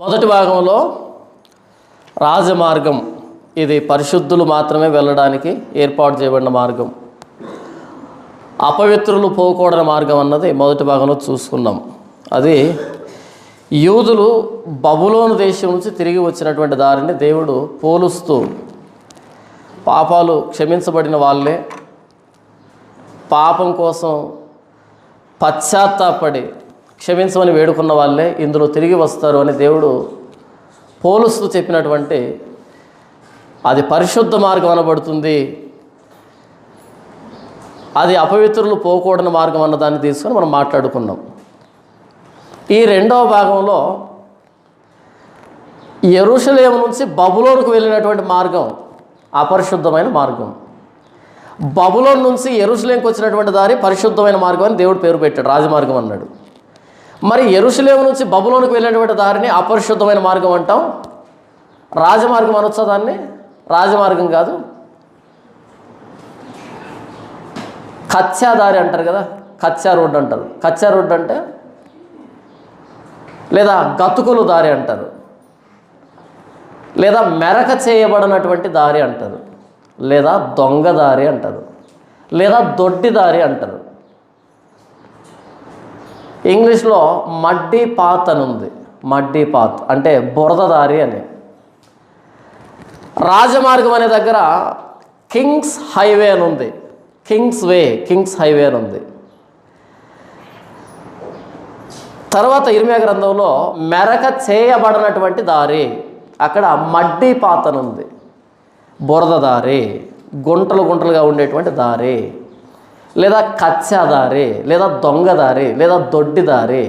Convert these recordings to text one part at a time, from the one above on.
మొదటి భాగంలో రాజమార్గం, ఇది పరిశుద్ధులు మాత్రమే వెళ్ళడానికి ఏర్పాటు చేయబడిన మార్గం. అపవిత్రులు పోకూడని మార్గం అన్నది మొదటి భాగంలో చూసుకున్నాం. అది యూదులు బబులోను దేశం నుంచి తిరిగి వచ్చినటువంటి దారిని దేవుడు పోలుస్తూ, పాపాలు క్షమించబడిన వాళ్ళే, పాపం కోసం పశ్చాత్తాపడి క్షమించమని వేడుకున్న వాళ్ళే ఇందులో తిరిగి వస్తారు అని దేవుడు పోలుస్తూ చెప్పినటువంటి అది పరిశుద్ధ మార్గం అనబడుతుంది. అది అపవిత్రులు పోకూడని మార్గం అన్న దాన్ని తీసుకొని మనం మాట్లాడుకున్నాం. ఈ రెండవ భాగంలో యెరూషలేము నుంచి బబులోనుకు వెళ్ళినటువంటి మార్గం అపరిశుద్ధమైన మార్గం. బబులోను నుంచి యెరూషలేముకి వచ్చినటువంటి దారి పరిశుద్ధమైన మార్గం అని దేవుడు పేరు పెట్టాడు, రాజమార్గం అన్నాడు. మరి యెరూషలేము నుంచి బబులోనుకు వెళ్ళినటువంటి దారిని అపరిశుద్ధమైన మార్గం అంటాం. రాజమార్గం అనొచ్చా దాన్ని? రాజమార్గం కాదు, కచ్చా దారి అంటారు కదా, కచ్చా రోడ్డు అంటారు. కచ్చా రోడ్డు అంటే లేదా గతుకులు దారి అంటారు, లేదా మెరక చేయబడినటువంటి దారి అంటారు, లేదా దొంగ దారి అంటారు, లేదా దొడ్డి దారి అంటారు. ఇంగ్లీష్లో మడ్డీ పాత్ అని ఉంది. మడ్డీ పాత్ అంటే బురద దారి అని. రాజమార్గం అనే దగ్గర కింగ్స్ హైవే అని ఉంది. కింగ్స్ వే, కింగ్స్ హైవే అని ఉంది. తర్వాత ఇర్మియా గ్రంథంలో మెరక చేయబడినటువంటి దారి, అక్కడ మడ్డీ పాత్ అని ఉంది. బురద దారి, గుంటలు గుంటలుగా ఉండేటువంటి దారి, లేదా కచ్చా దారి, లేదా దొంగ దారి, లేదా దొడ్డి దారి.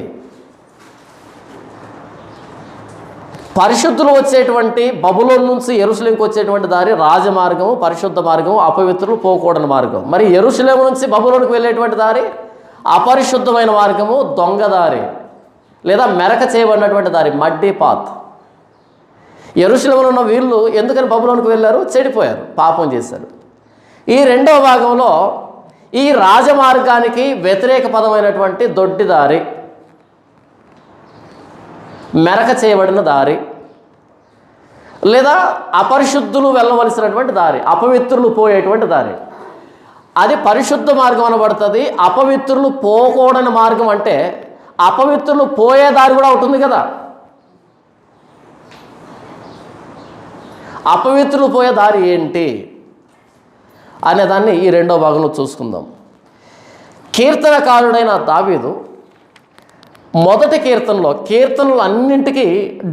పరిశుద్ధులు వచ్చేటువంటి బబులోను నుంచి యెరూషలేముకి వచ్చేటువంటి దారి రాజమార్గము, పరిశుద్ధ మార్గము, అపవిత్రులు పోకూడని మార్గం. మరి యెరూషలేము నుంచి బబులోనుకు వెళ్ళేటువంటి దారి అపరిశుద్ధమైన మార్గము, దొంగ దారి, లేదా మెరక చేయబడినటువంటి దారి, మడ్డీ పాత్. యెరూషలేములో ఉన్న వీళ్ళు ఎందుకని బబులోనుకు వెళ్ళారు? చెడిపోయారు, పాపం చేశారు. ఈ రెండవ భాగంలో ఈ రాజమార్గానికి వ్యతిరేక పదమైనటువంటి దొడ్డి దారి, మెరక చేయబడిన దారి, లేదా అపరిశుద్ధులు వెళ్ళవలసినటువంటి దారి, అపవిత్రులు పోయేటువంటి దారి, అది పరిశుద్ధ మార్గం అనబడుతుంది. అపవిత్రులు పోకూడని మార్గం అంటే అపవిత్రులు పోయే దారి కూడా ఉంటుంది కదా. అపవిత్రులు పోయే దారి ఏంటి అనేదాన్ని ఈ రెండో భాగంలో చూసుకుందాం. కీర్తనకారుడైన దావీదు మొదటి కీర్తనలో, కీర్తనలు అన్నింటికీ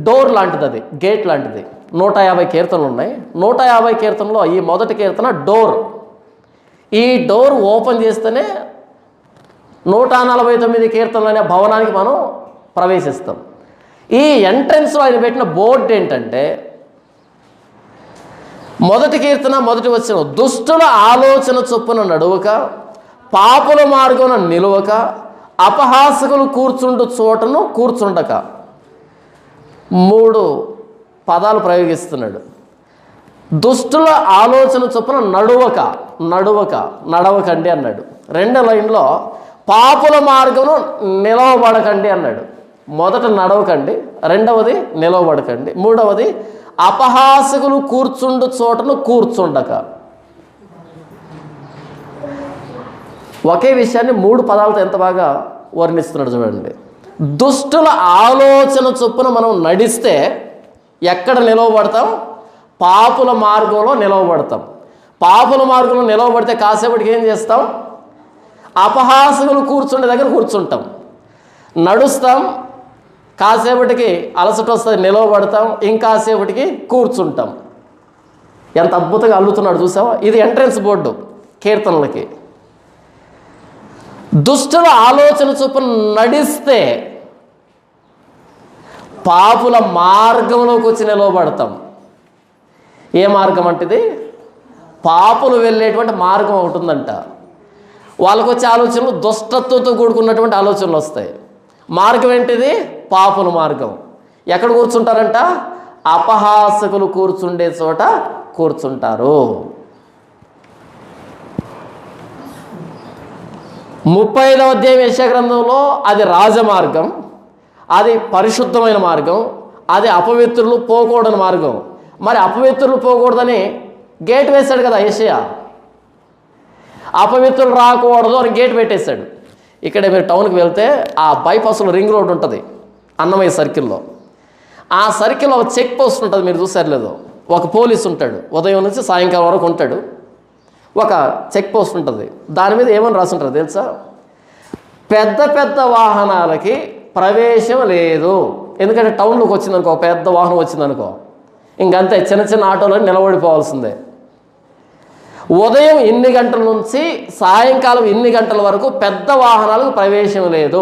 డోర్ లాంటిది, అది గేట్ లాంటిది. 150 కీర్తనలు ఉన్నాయి. 150 కీర్తనలో ఈ మొదటి కీర్తన డోర్. ఈ డోర్ ఓపెన్ చేస్తేనే 149 కీర్తనలు అనే భవనానికి మనం ప్రవేశిస్తాం. ఈ ఎంట్రన్స్లో ఆయన పెట్టిన బోర్డు ఏంటంటే, మొదటి కీర్తన మొదటి వచనం, దుష్టుల ఆలోచన చొప్పున నడువక, పాపుల మార్గమున నిలువక, అపహాసకులు కూర్చుండు చోటను కూర్చుండక. 3 పదాలు ప్రయోగిస్తున్నాడు. దుష్టుల ఆలోచన చొప్పున నడువక, నడవకండి అన్నాడు. రెండో లైన్లో పాపుల మార్గమును నిలవబడకండి అన్నాడు. మొదట నడవకండి, రెండవది నిలవబడకండి, మూడవది అపహాసకులు కూర్చుండు చోటను కూర్చుండక. ఒకే విషయాన్ని 3 పదాలతో ఎంత బాగా వర్ణిస్తున్నాడు చూడండి. దుష్టుల ఆలోచన చొప్పున మనం నడిస్తే ఎక్కడ నిలవబడతాం? పాపుల మార్గంలో నిలవబడతాం. పాపుల మార్గంలో నిలవబడితే కాసేపటికి ఏం చేస్తాం? అపహాసకులు కూర్చుండే దగ్గర కూర్చుంటాం, నడుస్తాం, కాసేపటికి అలసట వస్తుంది, నిలవబడతాం, ఇంకాసేపటికి కూర్చుంటాం. ఎంత అద్భుతంగా అల్లుతున్నాడు చూసావా? ఇది ఎంట్రన్స్ బోర్డు కీర్తనలకి. దుష్టుల ఆలోచన చొప్పున నడిస్తే పాపుల మార్గంలోకి వచ్చి నిలవబడతాం. ఏ మార్గం అంటే? పాపులు వెళ్ళేటువంటి మార్గం ఒకటి ఉందంట. వాళ్ళకు వచ్చే ఆలోచనలు దుష్టత్వంతో కూడుకున్నటువంటి ఆలోచనలు వస్తాయి. మార్గం ఏంటిది? పాపుల మార్గం. ఎక్కడ కూర్చుంటారంట? అపహాసకులు కూర్చుండే చోట కూర్చుంటారు. 35వ అధ్యాయం యెషయా గ్రంథంలో అది రాజమార్గం, అది పరిశుద్ధమైన మార్గం, అది అపవిత్రులు పోకూడని మార్గం. మరి అపవిత్రులు పోకూడదని గేట్ వేశాడు కదా యేషయా. అపవిత్రులు రాకూడదు అని గేట్ పెట్టేశాడు. ఇక్కడ మీరు టౌన్కి వెళ్తే ఆ బైపాస్లో రింగ్ రోడ్ ఉంటుంది అన్నమయ్య సర్కిల్లో. ఆ సర్కిల్లో ఒక చెక్ పోస్ట్ ఉంటుంది, మీరు చూసారు లేదో. ఒక పోలీస్ ఉంటాడు, ఉదయం నుంచి సాయంకాలం వరకు ఉంటాడు. ఒక చెక్ పోస్ట్ ఉంటుంది, దాని మీద ఏమని రాసి ఉంటుంది తెలుసా? పెద్ద పెద్ద వాహనాలకి ప్రవేశం లేదు. ఎందుకంటే టౌన్లోకి వచ్చిందనుకో, పెద్ద వాహనం వచ్చిందనుకో, ఇంకంతే చిన్న చిన్న ఆటోలను నిలబడిపోవాల్సిందే. ఉదయం ఇన్ని గంటల నుంచి సాయంకాలం ఇన్ని గంటల వరకు పెద్ద వాహనాలకు ప్రవేశం లేదు.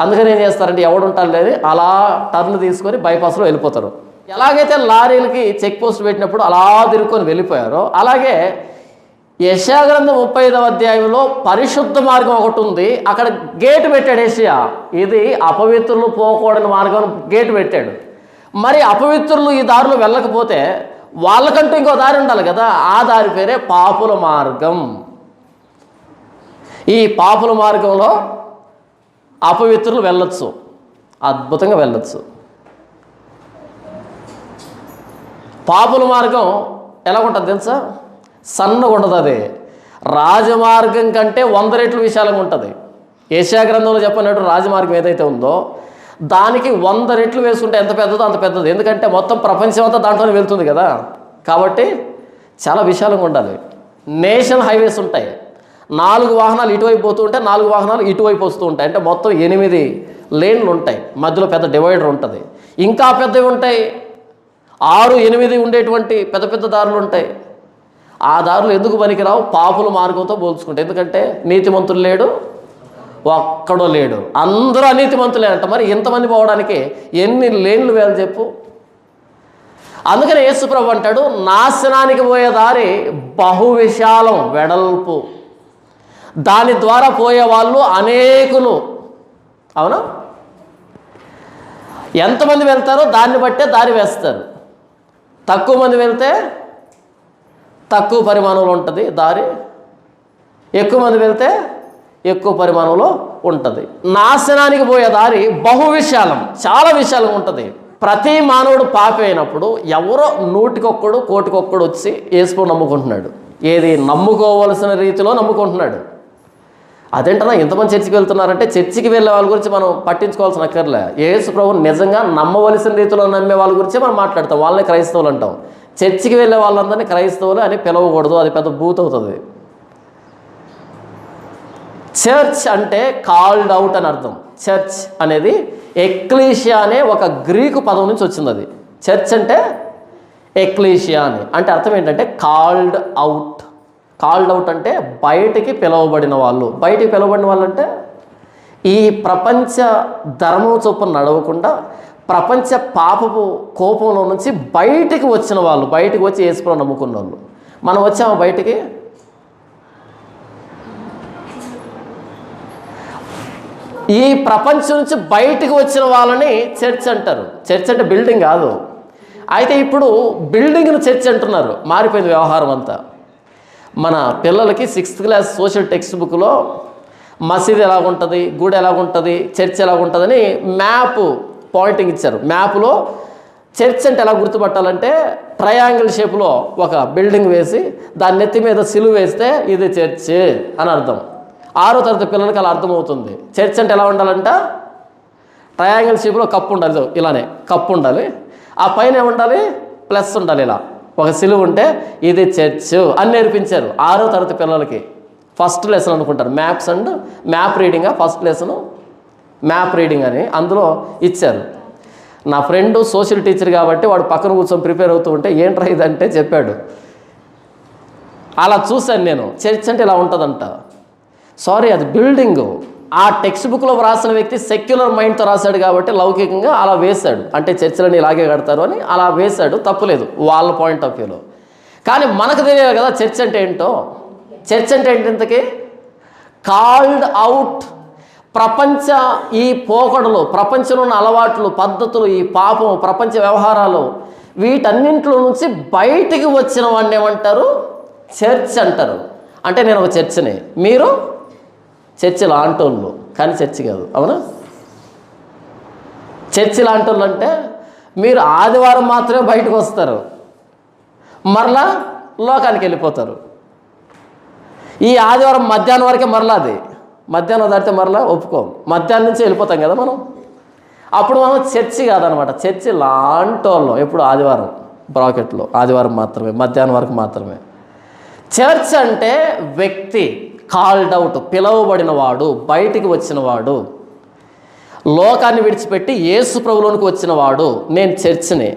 అందుకని ఏం చేస్తారంటే ఎవడుంటారు లేదు అలా టర్న్ తీసుకొని బైపాస్లో వెళ్ళిపోతారు. ఎలాగైతే లారీలకి చెక్ పోస్ట్ పెట్టినప్పుడు అలా తిరుక్కొని వెళ్ళిపోయారో, అలాగే యెషయా గ్రంథం 35వ అధ్యాయంలో పరిశుద్ధ మార్గం ఒకటి ఉంది. అక్కడ గేటు పెట్టాడు యెషయా. ఇది అపవిత్రులు పోకూడని మార్గం గేటు పెట్టాడు. మరి అపవిత్రులు ఈ దారిలో వెళ్ళకపోతే వాళ్ళకంటూ ఇంకో దారి ఉండాలి కదా. ఆ దారి పేరే పాపుల మార్గం. ఈ పాపుల మార్గంలో అపవిత్రులు వెళ్ళొచ్చు, అద్భుతంగా వెళ్ళొచ్చు. పాపుల మార్గం ఎలా ఉంటుంది తెలుసా? సన్నగా ఉండదు. అది రాజమార్గం కంటే 100 రెట్లు విశాలంగా ఉంటుంది. యెషయా గ్రంథంలో చెప్పినట్టు రాజమార్గం ఏదైతే ఉందో దానికి 100 రెట్లు వేసుకుంటే ఎంత పెద్దదో అంత పెద్దది. ఎందుకంటే మొత్తం ప్రపంచం అంతా దాంట్లోనే వెళ్తుంది కదా, కాబట్టి చాలా విశాలంగా ఉండాలి. నేషనల్ హైవేస్ ఉంటాయి, 4 వాహనాలు ఇటువైపు పోతూ ఉంటాయి, 4 వాహనాలు ఇటువైపు వస్తూ ఉంటాయి. అంటే మొత్తం 8 లేన్లు ఉంటాయి, మధ్యలో పెద్ద డివైడర్ ఉంటుంది. ఇంకా పెద్దవి ఉంటాయి, 6, 8 ఉండేటువంటి పెద్ద పెద్ద దారులు ఉంటాయి. ఆ దారులు ఎందుకు పనికిరావు? పాపుల మార్గంతో పోల్చుకుంటే. ఎందుకంటే నీతిమంతులు లేడు, ఒక్కడో లేడు, అందరూ అనీతిమంతులే అంట. మరి ఇంతమంది పోవడానికి ఎన్ని లేన్లు వేయాలి చెప్పు? అందుకని యేసుప్రభు అంటాడు, నాశనానికి పోయే దారి బహు విశాలం, వెడల్పు, దాని ద్వారా పోయే వాళ్ళు అనేకులు. అవునా? ఎంతమంది వెళ్తారో దాన్ని బట్టే దారి వేస్తారు. తక్కువ మంది వెళ్తే తక్కువ పరిమాణంలో ఉంటుంది దారి, ఎక్కువ మంది వెళ్తే ఎక్కువ పరిమాణంలో ఉంటుంది. నాశనానికి పోయే దారి బహు విశాలం, చాలా విశాలంగా ఉంటుంది. ప్రతి మానవుడు పాపి అయినప్పుడు ఎవరో 100కి1 కోటికి1 వచ్చి యేసుప్రభు నమ్ముకుంటున్నాడు. ఏది? నమ్ముకోవలసిన రీతిలో నమ్ముకుంటున్నాడు. అదేంటన్నా ఇంతమంది చర్చికి వెళ్తున్నారంటే, చర్చికి వెళ్ళే వాళ్ళ గురించి మనం పట్టించుకోవాల్సిన అక్కర్లే. యేసుప్రభు నిజంగా నమ్మవలసిన రీతిలో నమ్మే వాళ్ళ గురించే మనం మాట్లాడతాం, వాళ్ళని క్రైస్తవులు అంటాం. చర్చికి వెళ్ళే వాళ్ళందరినీ క్రైస్తవులు అని పిలవకూడదు, అది పెద్ద బూత్ అవుతుంది. చర్చ్ అంటే కాల్డ్ అవుట్ అని అర్థం. చర్చ్ అనేది ఎక్లీషియా అనే ఒక గ్రీకు పదం నుంచి వచ్చింది. అది చర్చ్ అంటే ఎక్లీషియా అని, అంటే అర్థం ఏంటంటే కాల్డ్ అవుట్. కాల్డ్ అవుట్ అంటే బయటికి పిలువబడిన వాళ్ళు. బయటికి పిలువబడిన వాళ్ళు అంటే ఈ ప్రపంచ ధర్మం చొప్పున నడవకుండా ప్రపంచ పాపపు కోపంలో నుంచి బయటికి వచ్చిన వాళ్ళు, బయటికి వచ్చి యేసుప్రభువుని నమ్ముకున్న వాళ్ళు. మనం వచ్చాము బయటికి? ఈ ప్రపంచం నుంచి బయటికి వచ్చిన వాళ్ళని చర్చ్ అంటారు. చర్చ్ అంటే బిల్డింగ్ కాదు. అయితే ఇప్పుడు బిల్డింగ్ను చర్చ్ అంటున్నారు, మారిపోయింది వ్యవహారం అంతా. మన పిల్లలకి 6th క్లాస్ సోషల్ టెక్స్ట్ బుక్లో మసీద్ ఎలాగుంటుంది, గుడి ఎలాగుంటుంది, చర్చ్ ఎలాగుంటుందని మ్యాప్ పాయింటింగ్ ఇచ్చారు. మ్యాప్లో చర్చ్ అంటే ఎలా గుర్తుపట్టాలంటే ట్రయాంగిల్ షేప్లో ఒక బిల్డింగ్ వేసి దాని నెత్తి మీద సిలువ వేస్తే ఇది చర్చ్ అని అర్థం. 6వ తరగతి పిల్లలకి అలా అర్థమవుతుంది. చర్చ్ అంటే ఎలా ఉండాలంట? ట్రయాంగిల్ షేప్లో కప్పు ఉండాలి, ఇలానే కప్పు ఉండాలి, ఆ పైన ఏముండాలి? ప్లస్ ఉండాలి, ఇలా ఒక సిలువ ఉంటే ఇది చర్చ్ అని నేర్పించారు 6వ తరగతి పిల్లలకి. ఫస్ట్ లెసన్ అనుకుంటారు, maps and map reading. First lesson map reading అని అందులో ఇచ్చారు. నా ఫ్రెండు సోషల్ టీచర్ కాబట్టి వాడు పక్కన కూర్చొని ప్రిపేర్ అవుతూ ఉంటే ఏంట్రా ఇదంటే చెప్పాడు. అలా చూశాను నేను. చర్చ్ అంటే ఇలా ఉంటుందంట. సారీ, అది బిల్డింగు. ఆ టెక్స్ట్ బుక్లో రాసిన వ్యక్తి సెక్యులర్ మైండ్తో రాశాడు కాబట్టి లౌకికంగా అలా వేశాడు. అంటే చర్చలని ఇలాగే కడతారు అని అలా వేశాడు, తప్పులేదు వాళ్ళ పాయింట్ ఆఫ్ వ్యూలో. కానీ మనకు తెలియాలి కదా చర్చ్ అంటే ఏంటో. చర్చ్ అంటే ఏంటి? ఇంతకీ కాల్డ్ అవుట్. ప్రపంచ ఈ పోకడలు, ప్రపంచంలో ఉన్న అలవాట్లు, పద్ధతులు, ఈ పాపం, ప్రపంచ వ్యవహారాలు, వీటన్నింటిలో నుంచి బయటికి వచ్చిన వాడిని ఏమంటారు? చర్చ్ అంటారు. అంటే నేను ఒక చర్చిని, మీరు చర్చి లాంటోళ్ళు, కానీ చర్చి కాదు. అవునా? చర్చి లాంటోళ్ళు అంటే మీరు ఆదివారం మాత్రమే బయటకు వస్తారు, మరలా లోకానికి వెళ్ళిపోతారు. ఈ ఆదివారం మధ్యాహ్నం వరకే మరలా, అది మధ్యాహ్నం దాటితే మరలా ఒప్పుకోం, మధ్యాహ్నం నుంచి వెళ్ళిపోతాం కదా మనం. అప్పుడు మనం చర్చి కాదనమాట, చర్చి లాంటి వాళ్ళం. ఎప్పుడు ఆదివారం బ్రాకెట్లో, ఆదివారం మాత్రమే, మధ్యాహ్నం వరకు మాత్రమే. చర్చ్ అంటే వ్యక్తి, కాల్డ్ అవుట్, పిలువబడిన వాడు, బయటికి వచ్చినవాడు, లోకాన్ని విడిచిపెట్టి యేసు ప్రభువులోనికి వచ్చినవాడు. నేను చర్చిని.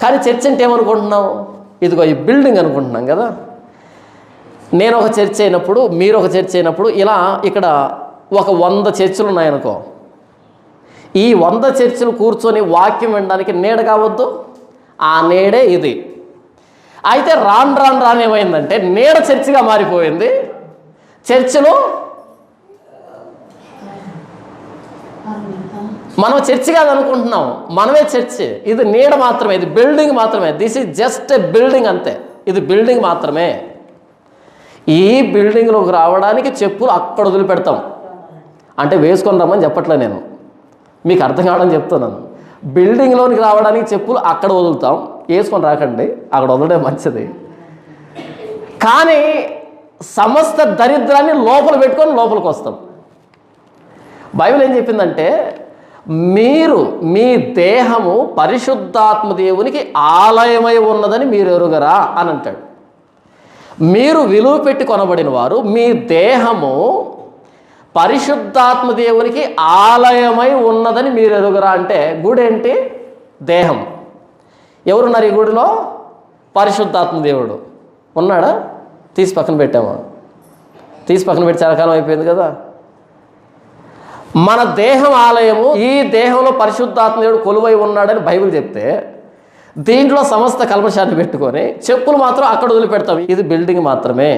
కానీ చర్చ్ అంటే ఏమనుకుంటున్నాం? ఇదిగో ఈ బిల్డింగ్ అనుకుంటున్నాం కదా. నేను ఒక చర్చ్ అయినప్పుడు, మీరు ఒక చర్చ్ అయినప్పుడు, ఇలా ఇక్కడ ఒక 100 చర్చిలు ఉన్నాయనుకో. ఈ 100 చర్చిలు కూర్చొని వాక్యం వినడానికి నీడ కావద్దు? ఆ నీడే ఇది. అయితే రాను ఏమైందంటే నీడ చర్చిగా మారిపోయింది. చర్చిలో మనం చర్చి కాదనుకుంటున్నాం, మనమే చర్చి. ఇది నీడ మాత్రమే, ఇది బిల్డింగ్ మాత్రమే. This is just a building, అంతే. ఇది బిల్డింగ్ మాత్రమే. ఈ బిల్డింగ్లోకి రావడానికి చెప్పులు అక్కడ వదిలిపెడతాం. అంటే వేసుకొని రమ్మని చెప్పట్లే నేను, మీకు అర్థం కావడం చెప్తున్నాను. బిల్డింగ్లోనికి రావడానికి చెప్పులు అక్కడ వదులుతాం, వేసుకొని రాకండి, అక్కడ వదలడం మంచిది. కానీ సమస్త దరిద్రాన్ని లోపల పెట్టుకొని లోపలికి వస్తాం. బైబిల్ ఏం చెప్పిందంటే, మీరు మీ దేహము పరిశుద్ధాత్మ దేవునికి ఆలయమై ఉన్నదని మీరు ఎరుగరా అని అంటాడు. మీరు విలువ పెట్టి కొనబడిన వారు, మీ దేహము పరిశుద్ధాత్మ దేవునికి ఆలయమై ఉన్నదని మీరు ఎరుగరా అంటే, గుడి ఏంటి? దేహం. ఎవరున్నారు ఈ గుడిలో? పరిశుద్ధాత్మ దేవుడు ఉన్నాడా? తీసి పక్కన పెట్టామా? తీసి పక్కన పెట్టి చాలా కాలం అయిపోయింది కదా. మన దేహం ఆలయము, ఈ దేహంలో పరిశుద్ధాత్మ దేవుడు కొలువై ఉన్నాడని బైబిల్ చెప్తే, దీంట్లో సమస్త కల్మషాన్ని పెట్టుకొని చెప్పులు మాత్రం అక్కడ వదిలిపెడతాం. ఇది బిల్డింగ్ మాత్రమే.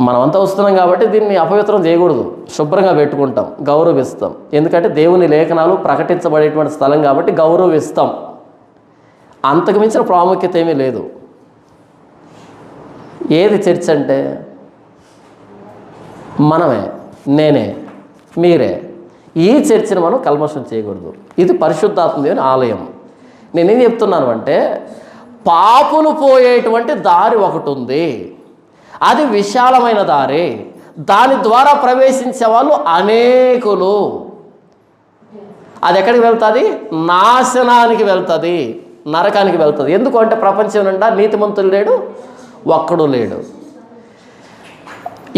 మనమంతా వస్తున్నాం కాబట్టి దీన్ని అపవిత్రం చేయకూడదు, శుభ్రంగా పెట్టుకుంటాం, గౌరవిస్తాం. ఎందుకంటే దేవుని లేఖనాలు ప్రకటించబడేటువంటి స్థలం కాబట్టి గౌరవిస్తాం. అంతకు మించిన ప్రాముఖ్యత ఏమీ లేదు. ఏది చర్చ్ అంటే? మనమే, నేనే, మీరే. ఈ చర్చిని మనం కల్మషం చేయకూడదు. ఇది పరిశుద్ధాత్మ దేవుని ఆలయం. నేనేం చెప్తున్నాను అంటే, పాపులు పోయేటువంటి దారి ఒకటి ఉంది, అది విశాలమైన దారి. దాని ద్వారా ప్రవేశించే వాళ్ళు అనేకులు. అది ఎక్కడికి వెళ్తుంది? నాశనానికి వెళ్తుంది, నరకానికి వెళ్తుంది. ఎందుకు అంటే ప్రపంచం నిండా నీతిమంతులు లేడు, ఒక్కడు లేడు.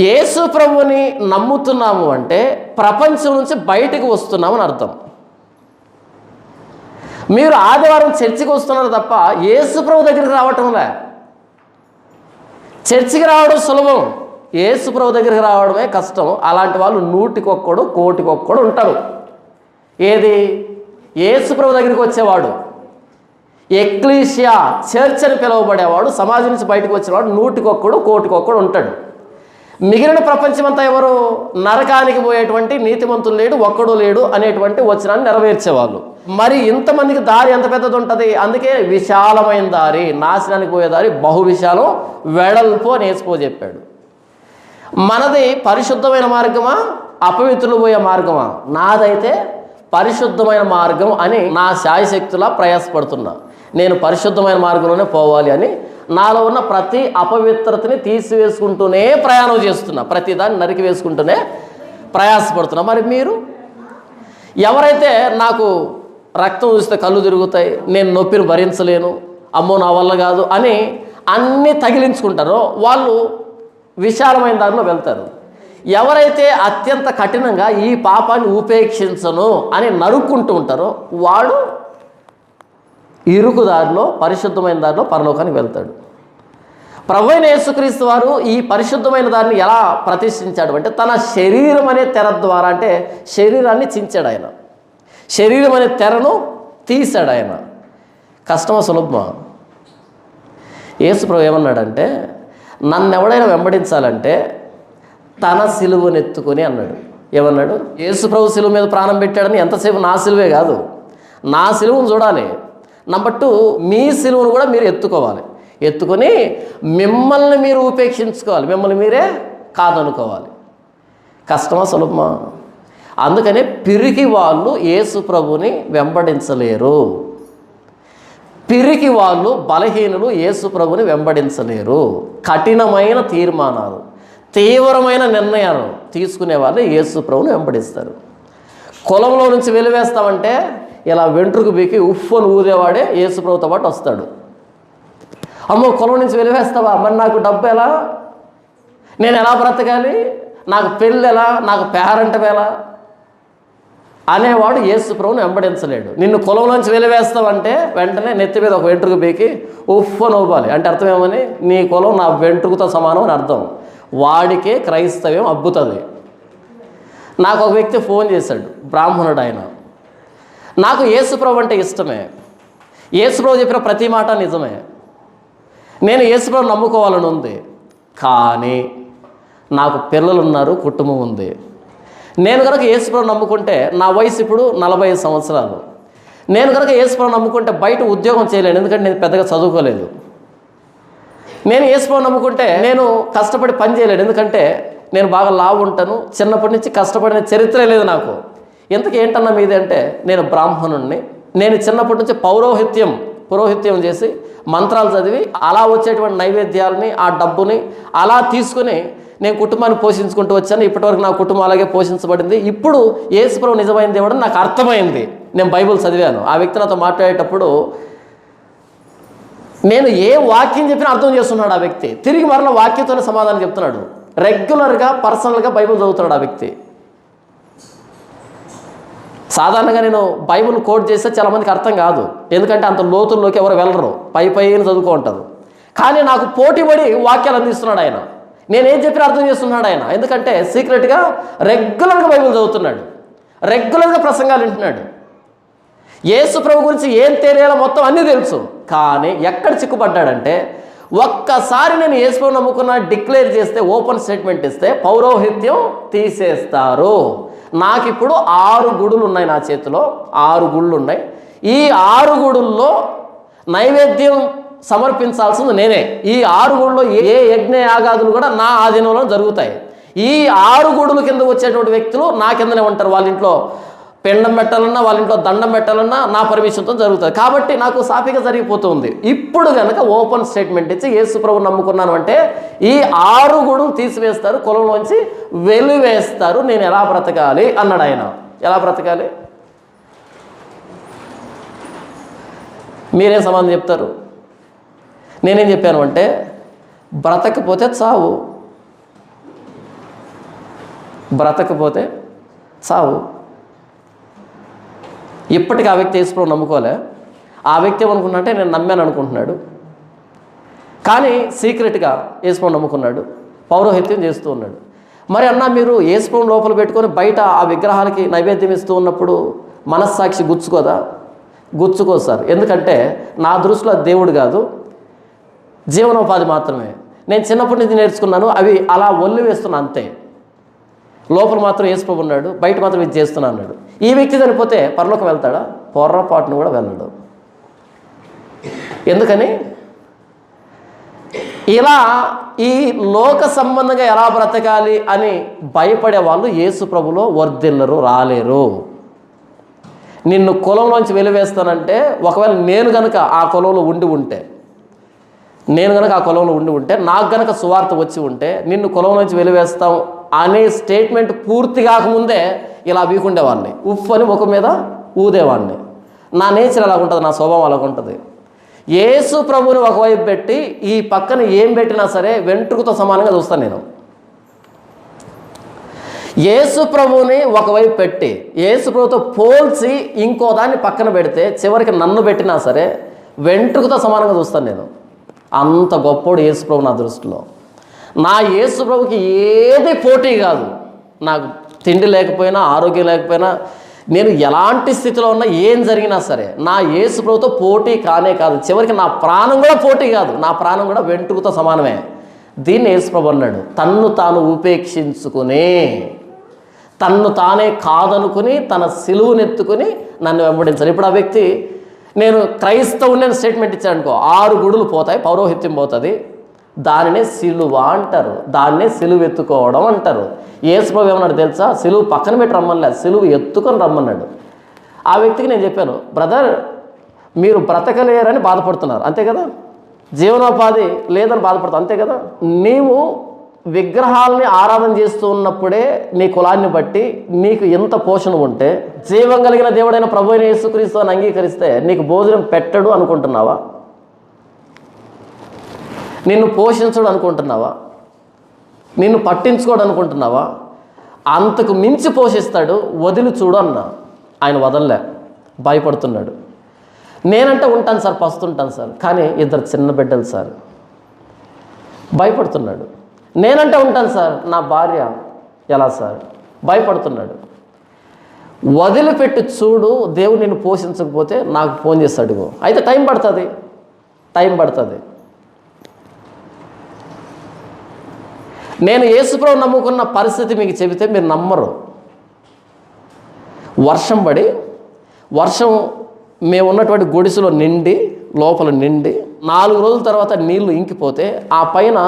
యేసు ప్రభువుని నమ్ముతున్నాము అంటే ప్రపంచం నుంచి బయటకు వస్తున్నామని అర్థం. మీరు ఆదివారం చర్చికి వస్తున్నారు తప్ప యేసు ప్రభు దగ్గరికి రావటంలే. చర్చికి రావడం సులభం, యేసు ప్రభు దగ్గరికి రావడమే కష్టం. అలాంటి వాళ్ళు 100కి1 1,00,00,000 ఉంటారు. ఏది? యేసు ప్రభు దగ్గరికి వచ్చేవాడు, ఎక్లీషియా, చర్చ్ అని పిలువబడేవాడు, సమాజం నుంచి బయటకు వచ్చేవాడు 100కి1 1,00,00,000 ఉంటాడు. మిగిలిన ప్రపంచం అంతా ఎవరు? నరకానికి పోయేటువంటి నీతిమంతులు లేడు, ఒక్కడు లేడు అనేటువంటి వచనాన్ని నెరవేర్చేవాళ్ళు. మరి ఇంతమందికి దారి ఎంత పెద్దది ఉంటుంది? అందుకే విశాలమైన దారి, నాశనానికి పోయే దారి బహు విశాలం, వెడల్పు అని యేసు చెప్పాడు. మనది పరిశుద్ధమైన మార్గమా, అపవిత్రులు పోయే మార్గమా? నాదైతే పరిశుద్ధమైన మార్గం అని నా శాయశక్తులా ప్రయాసపడుతున్నా. నేను పరిశుద్ధమైన మార్గంలోనే పోవాలి అని నాలో ఉన్న ప్రతి అపవిత్రతని తీసివేసుకుంటూనే ప్రయాణం చేస్తున్నా, ప్రతిదాన్ని నరికి వేసుకుంటూనే ప్రయాసపడుతున్నా. మరి మీరు? ఎవరైతే నాకు రక్తం చూస్తే కళ్ళు తిరుగుతాయి, నేను నొప్పిని భరించలేను, అమ్మో నా వల్ల కాదు అని అన్నీ తగిలించుకుంటారో వాళ్ళు విశాలమైన దారిలో వెళ్తారు. ఎవరైతే అత్యంత కఠినంగా ఈ పాపాన్ని ఉపేక్షించను అని నరుక్కుంటూ ఉంటారో వాడు ఇరుకు దారిలో, పరిశుద్ధమైన దారిలో పరలోకానికి వెళ్తాడు. ప్రభువైన యేసుక్రీస్తు వారు ఈ పరిశుద్ధమైన దారిని ఎలా ప్రతిష్ఠించాడు అంటే, తన శరీరం అనే తెర ద్వారా, అంటే శరీరాన్ని చించాడు ఆయన, శరీరం అనే తెరను తీశాడు ఆయన. కష్టమా సులభమా? యేసు ప్రభు ఏమన్నాడంటే, నన్ను ఎవడైనా వెంబడించాలంటే తన సిలువనెత్తుకొని అన్నాడు. ఏమన్నాడు? యేసు ప్రభు సిలువ మీద ప్రాణం పెట్టాడని ఎంతసేపు నా సిలువే కాదు, నా సిలువను చూడాలి. నంబర్ 2, మీ సిలువను కూడా మీరు ఎత్తుకోవాలి. ఎత్తుకొని మిమ్మల్ని మీరు ఉపేక్షించుకోవాలి, మిమ్మల్ని మీరే కాదనుకోవాలి. కష్టమా సులభమా? అందుకనే పిరికి వాళ్ళు యేసు ప్రభుని వెంబడించలేరు. పిరికి వాళ్ళు, బలహీనులు యేసు ప్రభుని వెంబడించలేరు. కఠినమైన తీర్మానాలు, తీవ్రమైన నిర్ణయాలు తీసుకునే వాళ్ళు యేసు ప్రభుని వెంబడిస్తారు. కులంలో నుంచి వెలివేస్తామంటే ఇలా వెంట్రుకు బీకి ఉఫ్ఫను ఊదేవాడే యేసు ప్రభుతో పాటు వస్తాడు. అమ్మో, కులం నుంచి వెలివేస్తావా, మరి నాకు డబ్బు ఎలా, నేను ఎలా బ్రతకాలి, నాకు పెళ్ళి ఎలా, నాకు పేరంటం ఎలా అనేవాడు యేసు ప్రభుని వెంబడించలేడు. నిన్ను కులంలోంచి వెలివేస్తావంటే వెంటనే నెత్తి మీద ఒక వెంట్రుకు బీకి ఉఫ్ఫను ఊపాలి. అంటే అర్థం ఏమని, నీ కులం నా వెంట్రుకుతో సమానం అని అర్థం. వాడికే క్రైస్తవ్యం అబ్బుతుంది. నాకు ఒక వ్యక్తి ఫోన్ చేశాడు, బ్రాహ్మణుడు ఆయన. నాకు యేసుప్రభు అంటే ఇష్టమే, యేసుప్రభు చెప్పిన ప్రతి మాట నిజమే, నేను యేసుప్రభు నమ్ముకోవాలని ఉంది. కానీ నాకు పిల్లలు ఉన్నారు, కుటుంబం ఉంది. నేను కనుక యేసుప్రభు నమ్ముకుంటే నా వయసు ఇప్పుడు 45 సంవత్సరాలు. నేను కనుక యేసుప్రభు నమ్ముకుంటే బయట ఉద్యోగం చేయలేను, ఎందుకంటే నేను పెద్దగా చదువుకోలేదు. నేను యేసుప్రభు నమ్ముకుంటే నేను కష్టపడి పని చేయలేను, ఎందుకంటే నేను బాగా లావు ఉంటాను. చిన్నప్పటి నుంచి కష్టపడిన చరిత్రే లేదు నాకు. ఇంతకీ ఏంటన్నా మీది అంటే, నేను బ్రాహ్మణుణ్ణి. నేను చిన్నప్పటి నుంచి పురోహిత్యం చేసి మంత్రాలు చదివి అలా వచ్చేటువంటి నైవేద్యాలని, ఆ డబ్బుని అలా తీసుకుని నేను కుటుంబాన్ని పోషించుకుంటూ వచ్చాను. ఇప్పటివరకు నా కుటుంబం అలాగే పోషించబడింది. ఇప్పుడు యేసుప్రభు నిజమైన దేవుడు నాకు అర్థమైంది. నేను బైబిల్ చదివాను. ఆ వ్యక్తి నాతో మాట్లాడేటప్పుడు నేను ఏ వాక్యం చెప్పినా అర్థం చేస్తున్నాడు ఆ వ్యక్తి. తిరిగి మరలా వాక్యంతోనే సమాధానం చెప్తున్నాడు. రెగ్యులర్గా పర్సనల్గా బైబిల్ చదువుతున్నాడు ఆ వ్యక్తి. సాధారణంగా నేను బైబిల్ కోట్ చేస్తే చాలామందికి అర్థం కాదు, ఎందుకంటే అంత లోతుల్లోకి ఎవరు వెళ్ళరు, పైన చదువుకో ఉంటారు. కానీ నాకు పోటీపడి వాక్యాలు అందిస్తున్నాడు ఆయన. నేనేం చెప్పినా అర్థం చేస్తున్నాడు ఆయన, ఎందుకంటే సీక్రెట్గా రెగ్యులర్గా బైబిల్ చదువుతున్నాడు, రెగ్యులర్గా ప్రసంగాలు వింటున్నాడు. యేసు ప్రభు గురించి ఏం తెలియాలో మొత్తం అన్నీ తెలుసు. కానీ ఎక్కడ చిక్కుపడ్డాడంటే, ఒక్కసారి నేను యేసు ప్రభు నమ్ముకున్నా డిక్లేర్ చేస్తే, ఓపెన్ స్టేట్మెంట్ ఇస్తే పౌరోహిత్యం తీసేస్తారు. నాకు ఇప్పుడు 6 గుడులు ఉన్నాయి నా చేతిలో, 6 గుళ్ళు ఉన్నాయి. ఈ 6 గుడుల్లో నైవేద్యం సమర్పించాల్సింది నేనే. ఈ 6 గుడుల్లో ఏ యజ్ఞ యాగాదులు కూడా నా ఆధీనంలో జరుగుతాయి. ఈ 6 గుడుల కింద వచ్చేటువంటి వ్యక్తులు నా కిందనే ఉంటారు. వాళ్ళ ఇంట్లో పిండం పెట్టాలన్నా, వాళ్ళ ఇంట్లో దండం పెట్టాలన్నా నా పర్మిషన్తో జరుగుతుంది. కాబట్టి నాకు సాఫీగా జరిగిపోతుంది. ఇప్పుడు కనుక ఓపెన్ స్టేట్మెంట్ ఇచ్చి యేసు ప్రభు నమ్ముకున్నాను అంటే ఈ 6 గుడులు తీసివేస్తారు, కులంలోంచి వెలివేస్తారు. నేను ఎలా బ్రతకాలి అన్నాడు ఆయన. ఎలా బ్రతకాలి? మీరేం సమాధానం చెప్తారు? నేనేం చెప్పాను అంటే, బ్రతకపోతే చావు, బ్రతకపోతే చావు. ఇప్పటికి ఆ వ్యక్తి యేసు ప్రభు నమ్ముకోలే. ఆ వ్యక్తి ఏమనుకున్నాడంటే, నేను నమ్మాను అనుకుంటున్నాడు. కానీ సీక్రెట్గా యేసు ప్రభు నమ్ముకున్నాడు, పౌరోహిత్యం చేస్తూ ఉన్నాడు. మరి అన్న, మీరు యేసు ప్రభు లోపల పెట్టుకొని బయట ఆ విగ్రహాలకి నైవేద్యం ఇస్తూ ఉన్నప్పుడు మనస్సాక్షి గుచ్చుకోదా? గుచ్చుకో సార్. ఎందుకంటే నా దృష్టిలో దేవుడు కాదు, జీవనోపాధి మాత్రమే. నేను చిన్నప్పటి నుంచి నేర్చుకున్నాను, అవి అలా ఒళ్ళు వేస్తున్నా అంతే. లోపల మాత్రం యేసు ప్రభు ఉన్నాడు, బయట మాత్రం ఇది చేస్తున్నా అన్నాడు. ఈ వ్యక్తి చనిపోతే పరలోకం వెళ్తాడా? పొర్రపాటును కూడా వెళ్ళడు. ఎందుకని? ఇలా ఈ లోక సంబంధంగా ఎలా బ్రతకాలి అని భయపడే వాళ్ళు యేసు ప్రభులో వర్ధిల్లరు, రాలేరు. నిన్ను కులంలోంచి వెలివేస్తానంటే, ఒకవేళ నేను కనుక ఆ కులంలో ఉండి ఉంటే, నాకు గనక సువార్త వచ్చి ఉంటే, నిన్ను కులంలోంచి వెలివేస్తాం అనే స్టేట్మెంట్ పూర్తి కాకముందే ఇలా వీకుండేవాడిని, ఉఫ్ అని ముఖం మీద ఊదేవాడిని. నా నేచర్ అలా ఉంటుంది, నా స్వభావం అలాగ ఉంటుంది. యేసు ప్రభుని ఒకవైపు పెట్టి ఈ పక్కన ఏం పెట్టినా సరే వెంట్రుకతో సమానంగా చూస్తాను నేను. యేసు ప్రభుని ఒకవైపు పెట్టి యేసు ప్రభుతో పోల్చి ఇంకో దాన్ని పక్కన పెడితే చివరికి నన్ను పెట్టినా సరే వెంట్రుకతో సమానంగా చూస్తాను నేను. అంత గొప్పోడు యేసు ప్రభు నా దృష్టిలో. నా యేసు ప్రభుకి ఏది పోటీ కాదు. నాకు తిండి లేకపోయినా, ఆరోగ్యం లేకపోయినా, నేను ఎలాంటి స్థితిలో ఉన్నా, ఏం జరిగినా సరే నా యేసు ప్రభుతో పోటీ కానే కాదు. చివరికి నా ప్రాణం కూడా పోటీ కాదు, నా ప్రాణం కూడా వెంట్రుకతో సమానమే. దీన్ని యేసు ప్రభు అన్నాడు, తన్ను తాను ఉపేక్షించుకుని, తన్ను తానే కాదనుకుని తన సిలువునెత్తుకుని నన్ను వెంబడించాలి. ఇప్పుడు ఆ వ్యక్తి, నేను క్రైస్తవుని స్టేట్మెంట్ ఇచ్చాను అనుకో, 6 గుడులు పోతాయి, పౌరోహిత్యం పోతుంది, దానినే సిలువ అంటారు, దాన్నే సిలువ ఎత్తుకోవడం అంటారు. యేసు ప్రభు ఏమన్నాడు తెలుసా? సిలువ పక్కన పెట్టి రమ్మన్నాడు, సిలువ ఎత్తుకొని రమ్మన్నాడు. ఆ వ్యక్తికి నేను చెప్పాను, బ్రదర్ మీరు బ్రతకలేరని బాధపడుతున్నారు అంతే కదా, జీవనోపాధి లేదని బాధపడుతావు అంతే కదా. నీవు విగ్రహాలని ఆరాధన చేస్తూ ఉన్నప్పుడే నీ కులాన్ని బట్టి నీకు ఎంత పోషణ ఉంటే, జీవం కలిగిన దేవుడైన ప్రభు అయిన యేసుక్రీస్తు అని అంగీకరిస్తే నీకు భోజనం పెట్టడు అనుకుంటున్నావా? నిన్ను పోషించడు అనుకుంటున్నావా? నిన్ను పట్టించుకోడు అనుకుంటున్నావా? అంతకు మించి పోషిస్తాడు, వదిలి చూడు అన్నా. ఆయన వదలలే, భయపడుతున్నాడు. నేనంటే ఉంటాను సార్, పస్తుంటాను సార్, కానీ 2 చిన్న బిడ్డలు సార్, భయపడుతున్నాడు. నేనంటే ఉంటాను సార్, నా భార్య ఎలా సార్, భయపడుతున్నాడు. వదిలిపెట్టి చూడు, దేవుడు నిన్ను పోషించకపోతే నాకు ఫోన్ చేసి అడుగు. అయితే టైం పడుతుంది. నేను యేసుప్రభు నమ్ముకున్న పరిస్థితి మీకు చెబితే మీరు నమ్మరు. వర్షం మేము ఉన్నటువంటి గుడిసెలో నిండి, లోపల నిండి 4 రోజుల తర్వాత నీళ్లు ఇంకిపోతే, ఆ పైన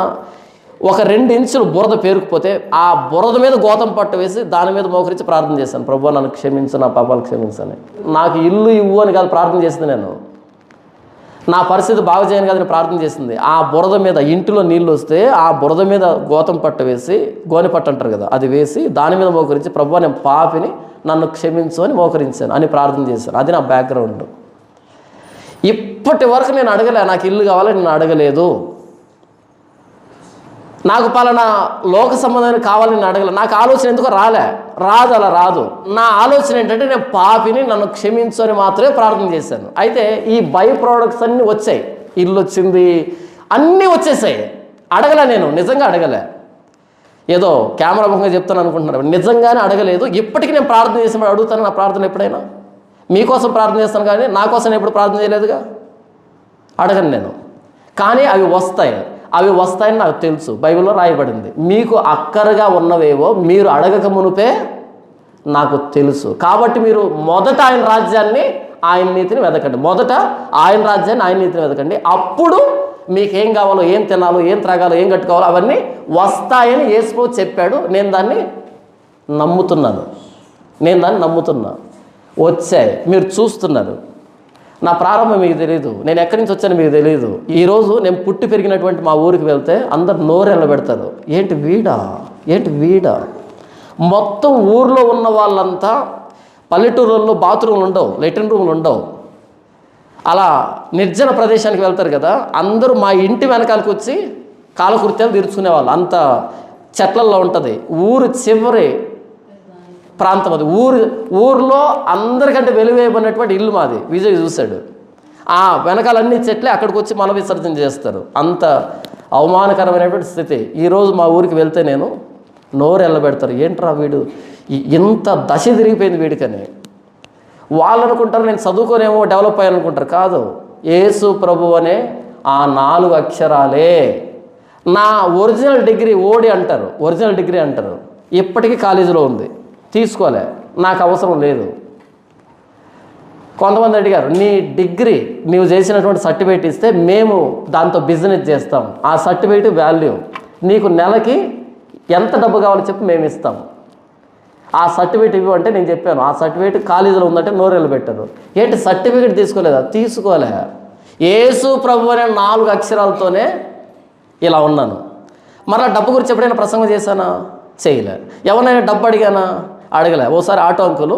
ఒక 2 ఇంచులు బురద పేరుకుపోతే, ఆ బురద మీద గోతం పట్టు వేసి దాని మీద మోకరించి ప్రార్థన చేశాను, ప్రభువా నన్ను క్షమించు, నా పాపాలు క్షమించని. నాకు ఇల్లు ఇవ్వు అని కాదు ప్రార్థన చేసింది, నేను నా పరిస్థితి బాగు చేయను కాదని ప్రార్థన చేసింది. ఆ బురద మీద, ఇంటిలో నీళ్ళు వస్తే ఆ బురద మీద గోతం పట్టు వేసి, గోనె పట్టు అంటారు కదా, అది వేసి దాని మీద మోకరించి, ప్రభువా నేను పాపిని, నన్ను క్షమించు అని మోకరించాను అని ప్రార్థన చేశాను. అది నా బ్యాక్గ్రౌండ్. ఇప్పటి వరకు నేను అడగలే, నాకు ఇల్లు కావాలని నేను అడగలేదు, నాకు పలానా లోక సంబంధాన్ని కావాలని నేను అడగలే. నాకు ఆలోచన ఎందుకో అలా రాదు. నా ఆలోచన ఏంటంటే నేను పాపిని, నన్ను క్షమించు అని మాత్రమే ప్రార్థన చేశాను. అయితే ఈ బై ప్రోడక్ట్స్ అన్నీ వచ్చాయి, ఇల్లు వచ్చింది, అన్నీ వచ్చేసాయి. నేను నిజంగా అడగలే, ఏదో కెమెరా ముఖంగా చెప్తాను అనుకుంటున్నారు, నిజంగానే అడగలేదు. ఇప్పటికీ నేను ప్రార్థన చేసినప్పుడు అడుగుతాను, నా ప్రార్థన ఎప్పుడైనా మీకోసం ప్రార్థన చేస్తాను, కానీ నా కోసం ఎప్పుడు ప్రార్థన చేయలేదుగా. అడగను నేను, కానీ అవి వస్తాయని నాకు తెలుసు, బైబిల్లో రాయబడింది. మీకు అక్కరగా ఉన్నవేవో మీరు అడగక మునుపే నాకు తెలుసు. కాబట్టి మీరు మొదట ఆయన రాజ్యాన్ని, ఆయన నీతిని వెతకండి. మొదట ఆయన రాజ్యాన్ని, ఆయన నీతిని వెతకండి. అప్పుడు మీకేం కావాలో, ఏం తినాలో, ఏం త్రాగాలో, ఏం కట్టుకోవాలో అవన్నీ వస్తాయని యేసు చెప్పాడు. నేను దాన్ని నమ్ముతున్నా. వచ్చాయి, మీరు చూస్తున్నారు. నా ప్రారంభం మీకు తెలియదు, నేను ఎక్కడి నుంచి వచ్చానో మీకు తెలియదు. ఈరోజు నేను పుట్టి పెరిగినటువంటి మా ఊరికి వెళ్తే అందరు నోరెళ్ళ పెడతారు, ఏంటి వీడా. మొత్తం ఊర్లో ఉన్న వాళ్ళంతా, పల్లెటూరుల్లో బాత్రూమ్లు ఉండవు, లెట్రిన్ రూమ్లు ఉండవు, అలా నిర్జన ప్రదేశానికి వెళ్తారు కదా, అందరూ మా ఇంటి వెనకాలకు వచ్చి కాలకృత్యాలు తీర్చుకునేవాళ్ళు. అంత చెట్లల్లో ఉంటుంది. ఊరు చివరి ప్రాంతం అది. ఊరిలో అందరికంటే వెలువేయబడినటువంటి ఇల్లు మాది. విజయ్ చూశాడు. ఆ వెనకాలన్నీ చెట్లే, అక్కడికి వచ్చి మల విసర్జన చేస్తారు. అంత అవమానకరమైనటువంటి స్థితి. ఈరోజు మా ఊరికి వెళ్తే నేను నోరు ఎల్లబెడతారు, ఏంట్రా వీడు ఇంత దశ తిరిగిపోయింది వీడికని. వాళ్ళు అనుకుంటారు నేను చదువుకోనేమో డెవలప్ అయ్యాను అనుకుంటారు. కాదు, యేసు ప్రభు అనే ఆ 4 అక్షరాలే నా ఒరిజినల్ డిగ్రీ. ఒరిజినల్ డిగ్రీ అంటారు, ఇప్పటికీ కాలేజీలో ఉంది, తీసుకోలే, నాకు అవసరం లేదు. కొంతమంది అడిగారు, నీ డిగ్రీ నీవు చేసినటువంటి సర్టిఫికేట్ ఇస్తే మేము దాంతో బిజినెస్ చేస్తాం, ఆ సర్టిఫికేట్ వాల్యూ నీకు నెలకి ఎంత డబ్బు కావాలో చెప్పి మేము ఇస్తాం, ఆ సర్టిఫికేట్ ఇవ్వు అంటే నేను చెప్పాను, ఆ సర్టిఫికేట్ కాలేజీలో ఉందంటే నోరెళ్ళు పెట్టారు. ఏంటి సర్టిఫికేట్ తీసుకోలే. యేసు ప్రభు అనే 4 అక్షరాలతోనే ఇలా ఉన్నాను. మరలా డబ్బు గురించి ఎప్పుడైనా ప్రసంగం చేశానా? చేయలే. ఎవరినైనా డబ్బు అడగలే. ఓసారి ఆటో అంకులు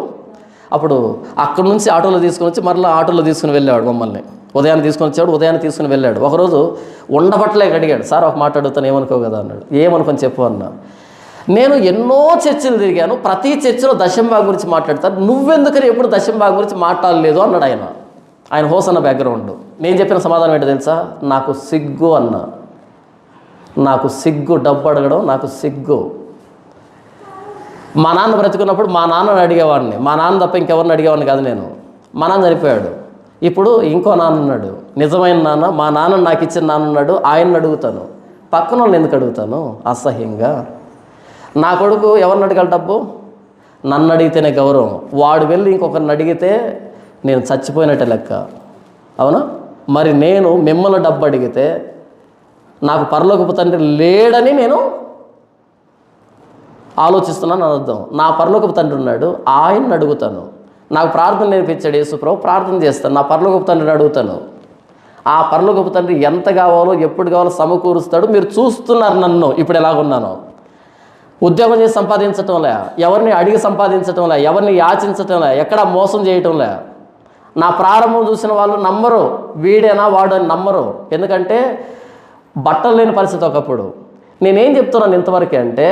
అప్పుడు అక్కడి నుంచి ఆటోలో తీసుకుని వచ్చి మరలా ఆటోలో తీసుకుని వెళ్ళేవాడు మమ్మల్ని. ఉదయాన్ని తీసుకొని వచ్చాడు, ఉదయాన్ని తీసుకుని వెళ్ళాడు. ఒకరోజు ఉండబట్టలేక అడిగాడు, సార్ ఒక మాట అడుగుతాను ఏమనుకో కదా అన్నాడు. ఏమనుకొని చెప్పు అన్నా. నేను ఎన్నో చర్చలు తిరిగాను, ప్రతి చర్చలో దశంభాగం గురించి మాట్లాడతాను, నువ్వెందుకని ఎప్పుడు దశంభాగం గురించి మాట్లాడలేదు అన్నాడు ఆయన హోసన్న బ్యాక్గ్రౌండ్. నేను చెప్పిన సమాధానం ఏంటో తెలుసా? నాకు సిగ్గు అన్నా. నాకు సిగ్గు, డబ్బు అడగడం నాకు సిగ్గు. మా నాన్న బ్రతుకున్నప్పుడు మా నాన్నని అడిగేవాడిని, మా నాన్న తప్ప ఇంకెవరిని అడిగేవాడిని కాదు నేను. మా నాన్న చనిపోయాడు, ఇప్పుడు ఇంకో నాన్న ఉన్నాడు, నిజమైన నాన్న. మా నాన్న నాకు ఇచ్చిన నాన్న ఉన్నాడు, ఆయన్ని అడుగుతాను, పక్కన వాళ్ళని ఎందుకు అడుగుతాను అసహ్యంగా? నా కొడుకు ఎవరిని అడగాలి డబ్బు? నన్ను అడిగితేనే గౌరవం. వాడు వెళ్ళి ఇంకొకరిని అడిగితే నేను చచ్చిపోయినట్టే లెక్క, అవునా? మరి నేను మిమ్మల్ని డబ్బు అడిగితే నాకు పరలోకపు తండ్రి లేడని నేను ఆలోచిస్తున్నాను అని అర్థం. నా పరలోకపు తండ్రి ఉన్నాడు, ఆయన్ని అడుగుతాను. నాకు ప్రార్థన నేర్పించాడు యేసుప్రభు, ప్రార్థన చేస్తాను. నా పరలోకపు తండ్రిని అడుగుతాను. ఆ పరలోకపు తండ్రి ఎంత కావాలో ఎప్పుడు కావాలో సమకూరుస్తాడు. మీరు చూస్తున్నారు నన్ను ఇప్పుడు ఎలాగున్నాను. ఉద్యోగం చేసి సంపాదించటంలే, ఎవరిని అడిగి సంపాదించటంలే, ఎవరిని యాచించటంలే, ఎక్కడా మోసం చేయటంలే. నా ప్రారంభం చూసిన వాళ్ళు నమ్మరు, వీడేనా వాడు అని నమ్మరు. ఎందుకంటే బట్టలు లేని పరిస్థితి ఒకప్పుడు. నేనేం చెప్తున్నాను ఇంతవరకే అంటే,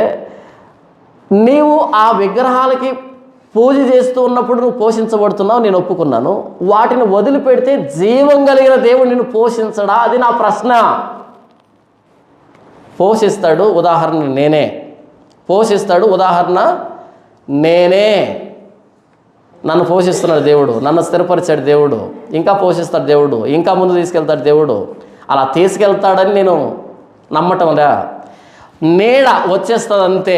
నీవు ఆ విగ్రహాలకి పూజ చేస్తూ ఉన్నప్పుడు నువ్వు పోషించబడుతున్నావు, నేను ఒప్పుకున్నాను. వాటిని వదిలిపెడితే జీవం కలిగిన దేవుడు నిన్ను పోషించడా? అది నా ప్రశ్న. పోషిస్తాడు, ఉదాహరణ నేనే. పోషిస్తాడు, ఉదాహరణ నేనే. నన్ను పోషిస్తున్నాడు దేవుడు, నన్ను స్థిరపరిచాడు దేవుడు, ఇంకా పోషిస్తాడు దేవుడు, ఇంకా ముందు తీసుకెళ్తాడు దేవుడు. అలా తీసుకెళ్తాడని నేను నమ్మటంలే. నీడ వచ్చేస్తుంది అంతే,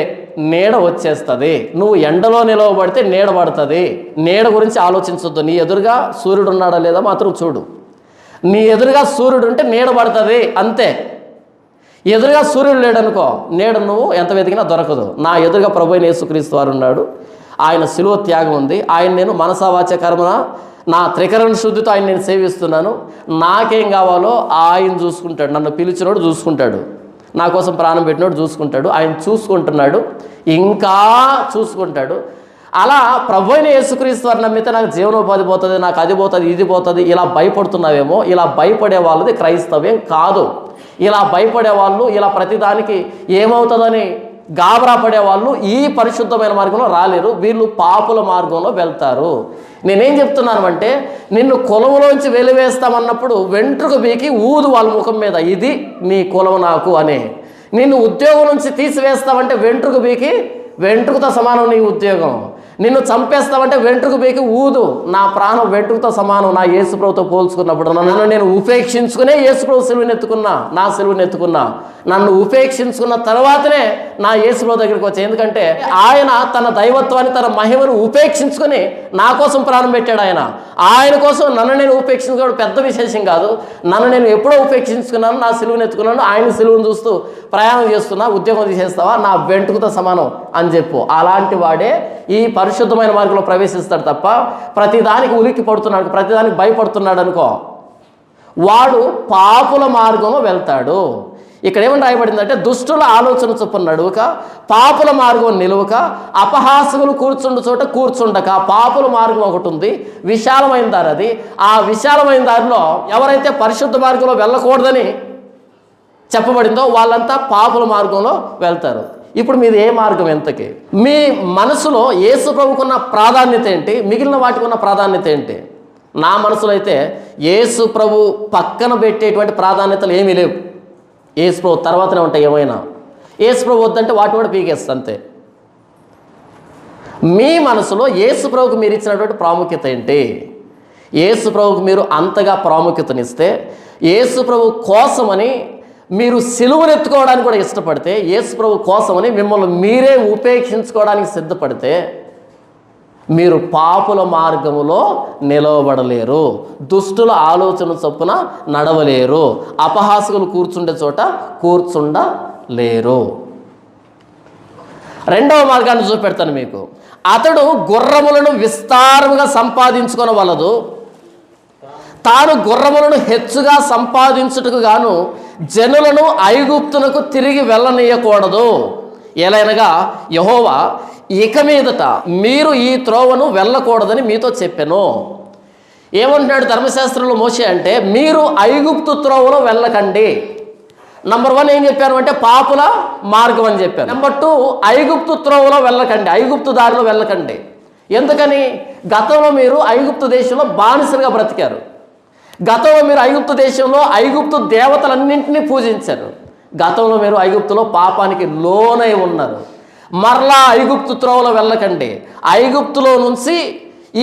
నీడ వచ్చేస్తుంది. నువ్వు ఎండలో నిలవబడితే నీడ పడుతుంది. నీడ గురించి ఆలోచించొద్దు. నీ ఎదురుగా సూర్యుడు ఉన్నాడా లేదా మాత్రం చూడు. నీ ఎదురుగా సూర్యుడు ఉంటే నీడ పడుతుంది అంతే. ఎదురుగా సూర్యుడు లేడనుకో, నీడ నువ్వు ఎంత వెతికినా దొరకదు. నా ఎదురుగా ప్రభువైన యేసుక్రీస్తు వారు ఉన్నాడు. ఆయన శిలువ త్యాగం ఉంది. ఆయన నేను మనసా వాచ కర్మన నా త్రికరణ శుద్ధితో ఆయన నేను సేవిస్తున్నాను. నాకేం కావాలో ఆయన చూసుకుంటాడు. నన్ను పిలిచినోడు చూసుకుంటాడు, నా కోసం ప్రాణం పెట్టినోడు చూసుకుంటాడు. ఆయన చూసుకుంటున్నాడు, ఇంకా చూసుకుంటాడు. అలా ప్రభువైన యేసుక్రీస్తు వారిని నమ్మితే నాకు జీవనోపాధి పోతుంది, నాకు అది పోతుంది, ఇది పోతుంది, ఇలా భయపడుతున్నావేమో. ఇలా భయపడే వాళ్ళది క్రైస్తవ్యం కాదు. ఇలా భయపడే వాళ్ళు, ఇలా ప్రతిదానికి ఏమవుతుందని గాబరా పడేవాళ్ళు ఈ పరిశుద్ధమైన మార్గంలో రాలేరు. వీళ్ళు పాపుల మార్గంలో వెళ్తారు. నేనేం చెప్తున్నాను అంటే, నిన్ను కులములోంచి వెలివేస్తామన్నప్పుడు వెంట్రుక బీకి ఊదు వాళ్ళ ముఖం మీద, ఇది నీ కులం నాకు అని. నిన్ను ఉద్యోగం నుంచి తీసివేస్తామంటే వెంట్రుక బీకి, వెంట్రుకతో సమానం నీ ఉద్యోగం. నిన్ను చంపేస్తామంటే వెంట్రుక బీకి ఊదు. నా ప్రాణం వెంట్రుకతో సమానం నా యేసుప్రభుతో పోల్చుకున్నప్పుడు. నన్ను నేను ఉపేక్షించుకునే యేసుప్రభు సిలువని ఎత్తుకున్నా, నా సిలువని ఎత్తుకున్నా. నన్ను ఉపేక్షించుకున్న తర్వాతనే నా యేసుప్రభు దగ్గరికి వచ్చా. ఎందుకంటే ఆయన తన దైవత్వాన్ని, తన మహిమను ఉపేక్షించుకొని నా కోసం ప్రాణం పెట్టాడు. ఆయన కోసం నన్ను నేను ఉపేక్షించుకోవడం పెద్ద విశేషం కాదు. నన్ను నేను ఎప్పుడో ఉపేక్షించుకున్నాను, నా సిలువని ఎత్తుకున్నాను. ఆయన సిలువను చూస్తూ ప్రయాణం చేస్తున్నా. ఉద్యోగం తీసేస్తావా, నా వెంట్రుకతో సమానం అని చెప్పు. అలాంటి వాడే ఈ పరిశుద్ధమైన మార్గంలో ప్రవేశిస్తాడు తప్ప ప్రతిదానికి ఉలిక్కి పడుతున్నాడు, ప్రతిదానికి భయపడుతున్నాడు అనుకో, వాడు పాపుల మార్గంలో వెళ్తాడు. ఇక్కడ ఏమని రాయబడిందంటే, దుష్టుల ఆలోచన చొప్పున నడువక, పాపుల మార్గం నిలువక, అపహాసకులు కూర్చుండు చోట కూర్చుండక. పాపుల మార్గం ఒకటి ఉంది, విశాలమైన దారి. అది ఆ విశాలమైన దారిలో ఎవరైతే పరిశుద్ధ మార్గంలో వెళ్ళకూడదని చెప్పబడిందో వాళ్ళంతా పాపుల మార్గంలో వెళ్తారు. ఇప్పుడు మీది ఏ మార్గం? ఎంతకి మీ మనసులో యేసు ప్రభుకున్న ప్రాధాన్యత ఏంటి? మిగిలిన వాటికి ఉన్న ప్రాధాన్యత ఏంటి? నా మనసులో అయితే యేసు ప్రభు పక్కన పెట్టేటువంటి ప్రాధాన్యతలు ఏమీ లేవు. యేసు ప్రభు తర్వాతనే ఉంటాయి ఏమైనా. యేసు ప్రభు వద్దంటే వాటిని కూడా పీకేస్తా అంతే. మీ మనసులో యేసు ప్రభుకు మీరు ఇచ్చినటువంటి ప్రాముఖ్యత ఏంటి? యేసు ప్రభుకు మీరు అంతగా ప్రాముఖ్యతనిస్తే, యేసు ప్రభు కోసమని మీరు సిలువను ఎత్తుకోవడానికి కూడా ఇష్టపడితే, యేసు ప్రభు కోసమని మిమ్మల్ని మీరే ఉపేక్షించుకోవడానికి సిద్ధపడితే, మీరు పాపుల మార్గములో నిలవబడలేరు, దుష్టుల ఆలోచన చొప్పున నడవలేరు, అపహాసకులు కూర్చుండే చోట కూర్చుండలేరు. రెండవ మార్గాన్ని చూపెడతాను మీకు. అతడు గుర్రములను విస్తారముగా సంపాదించుకొనవలదు, తాను గుర్రములను హెచ్చుగా సంపాదించుటకు గాను జనులను ఐగుప్తునకు తిరిగి వెళ్ళనీయకూడదు. ఎలైనగా యెహోవా ఇక మీదట మీరు ఈ త్రోవను వెళ్ళకూడదని మీతో చెప్పాను. ఏమంటున్నాడు ధర్మశాస్త్రంలో మోషే అంటే, మీరు ఐగుప్తు త్రోవలో వెళ్ళకండి. నంబర్ 1 ఏం చెప్పాను అంటే పాపుల మార్గం అని చెప్పాను. నెంబర్ 2 ఐగుప్తు త్రోవలో వెళ్ళకండి, ఐగుప్తు దారిలో వెళ్ళకండి. ఎందుకని? గతంలో మీరు ఐగుప్తు దేశంలో బానిసలుగా బ్రతికారు. గతంలో మీరు ఐగుప్తు దేశంలో ఐగుప్తు దేవతలన్నింటినీ పూజించారు. గతంలో మీరు ఐగుప్తులో పాపానికి లోనై ఉన్నారు. మరలా ఐగుప్తు త్రోవలో వెళ్ళకండి. ఐగుప్తులో నుంచి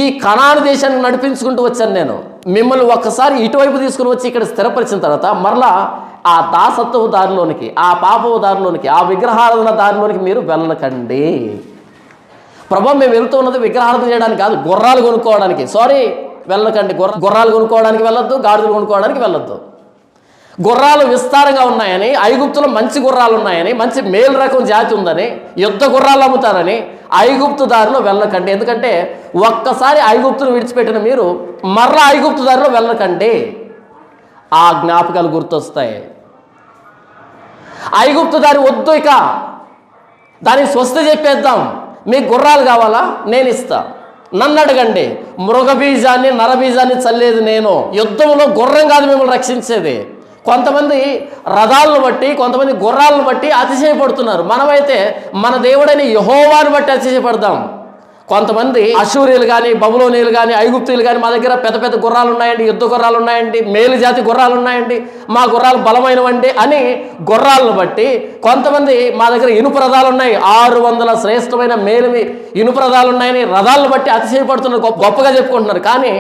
ఈ కనాను దేశాన్ని నడిపించుకుంటూ వచ్చాను నేను. మిమ్మల్ని ఒక్కసారి ఇటువైపు తీసుకుని వచ్చి ఇక్కడ స్థిరపరిచిన తర్వాత మరలా ఆ దాసత్వపు దారిలోనికి, ఆ పాపపు దారిలోనికి, ఆ విగ్రహారాధన దారిలోనికి మీరు వెళ్ళకండి. ప్రభు మేము వెళ్తూ ఉన్నది విగ్రహారాధన చేయడానికి కాదు, గుర్రాలు కొనుక్కోవడానికి. వెళ్ళకండి. గుర్రాలు కొనుక్కోవడానికి వెళ్ళొద్దు, గాడిదలు కొనుక్కోవడానికి వెళ్ళొద్దు. గుర్రాలు విస్తారంగా ఉన్నాయని, ఐగుప్తులో మంచి గుర్రాలు ఉన్నాయని, మంచి మేలు రకం జాతి ఉందని, యుద్ధ గుర్రాలు అమ్ముతారని ఐగుప్తు దారిలో వెళ్ళకండి. ఎందుకంటే ఒక్కసారి ఐగుప్తును విడిచిపెట్టిన మీరు మరలా ఐగుప్తు దారిలో వెళ్ళకండి. ఆ జ్ఞాపకాలు గుర్తొస్తాయి. ఐగుప్తు దారి వద్దు, ఇక దానికి స్వస్థ చెప్పేద్దాం. మీకు గుర్రాలు కావాలా? నేను ఇస్తా, నన్ను అడగండి. మృగబీజాన్ని నరబీజాన్ని చల్లేది నేను. యుద్ధంలో గుర్రం కాదు మిమ్మల్ని రక్షించేది. కొంతమంది రథాలను బట్టి, కొంతమంది గుర్రాలను బట్టి అతిశయపడుతున్నారు. మనమైతే మన దేవుడైన యెహోవాను బట్టి అతిశయపడదాం. కొంతమంది అశూరీయులు కానీ, బబులోనీయులు కానీ, ఐగుప్తీయులు కానీ, మా దగ్గర పెద్ద పెద్ద గుర్రాలు ఉన్నాయండి, యుద్ధ గుర్రాలు ఉన్నాయండి, మేలు జాతి గుర్రాలు ఉన్నాయండి, మా గుర్రాలు బలమైనవండి అని గుర్రాలను బట్టి, కొంతమంది మా దగ్గర ఇనుప రథాలు ఉన్నాయి, 600 శ్రేష్టమైన మేలువి ఇనుప రథాలు ఉన్నాయని రథాలను బట్టి అతిశయపడుతున్నారు, గొప్పగా చెప్పుకుంటున్నారు. కానీ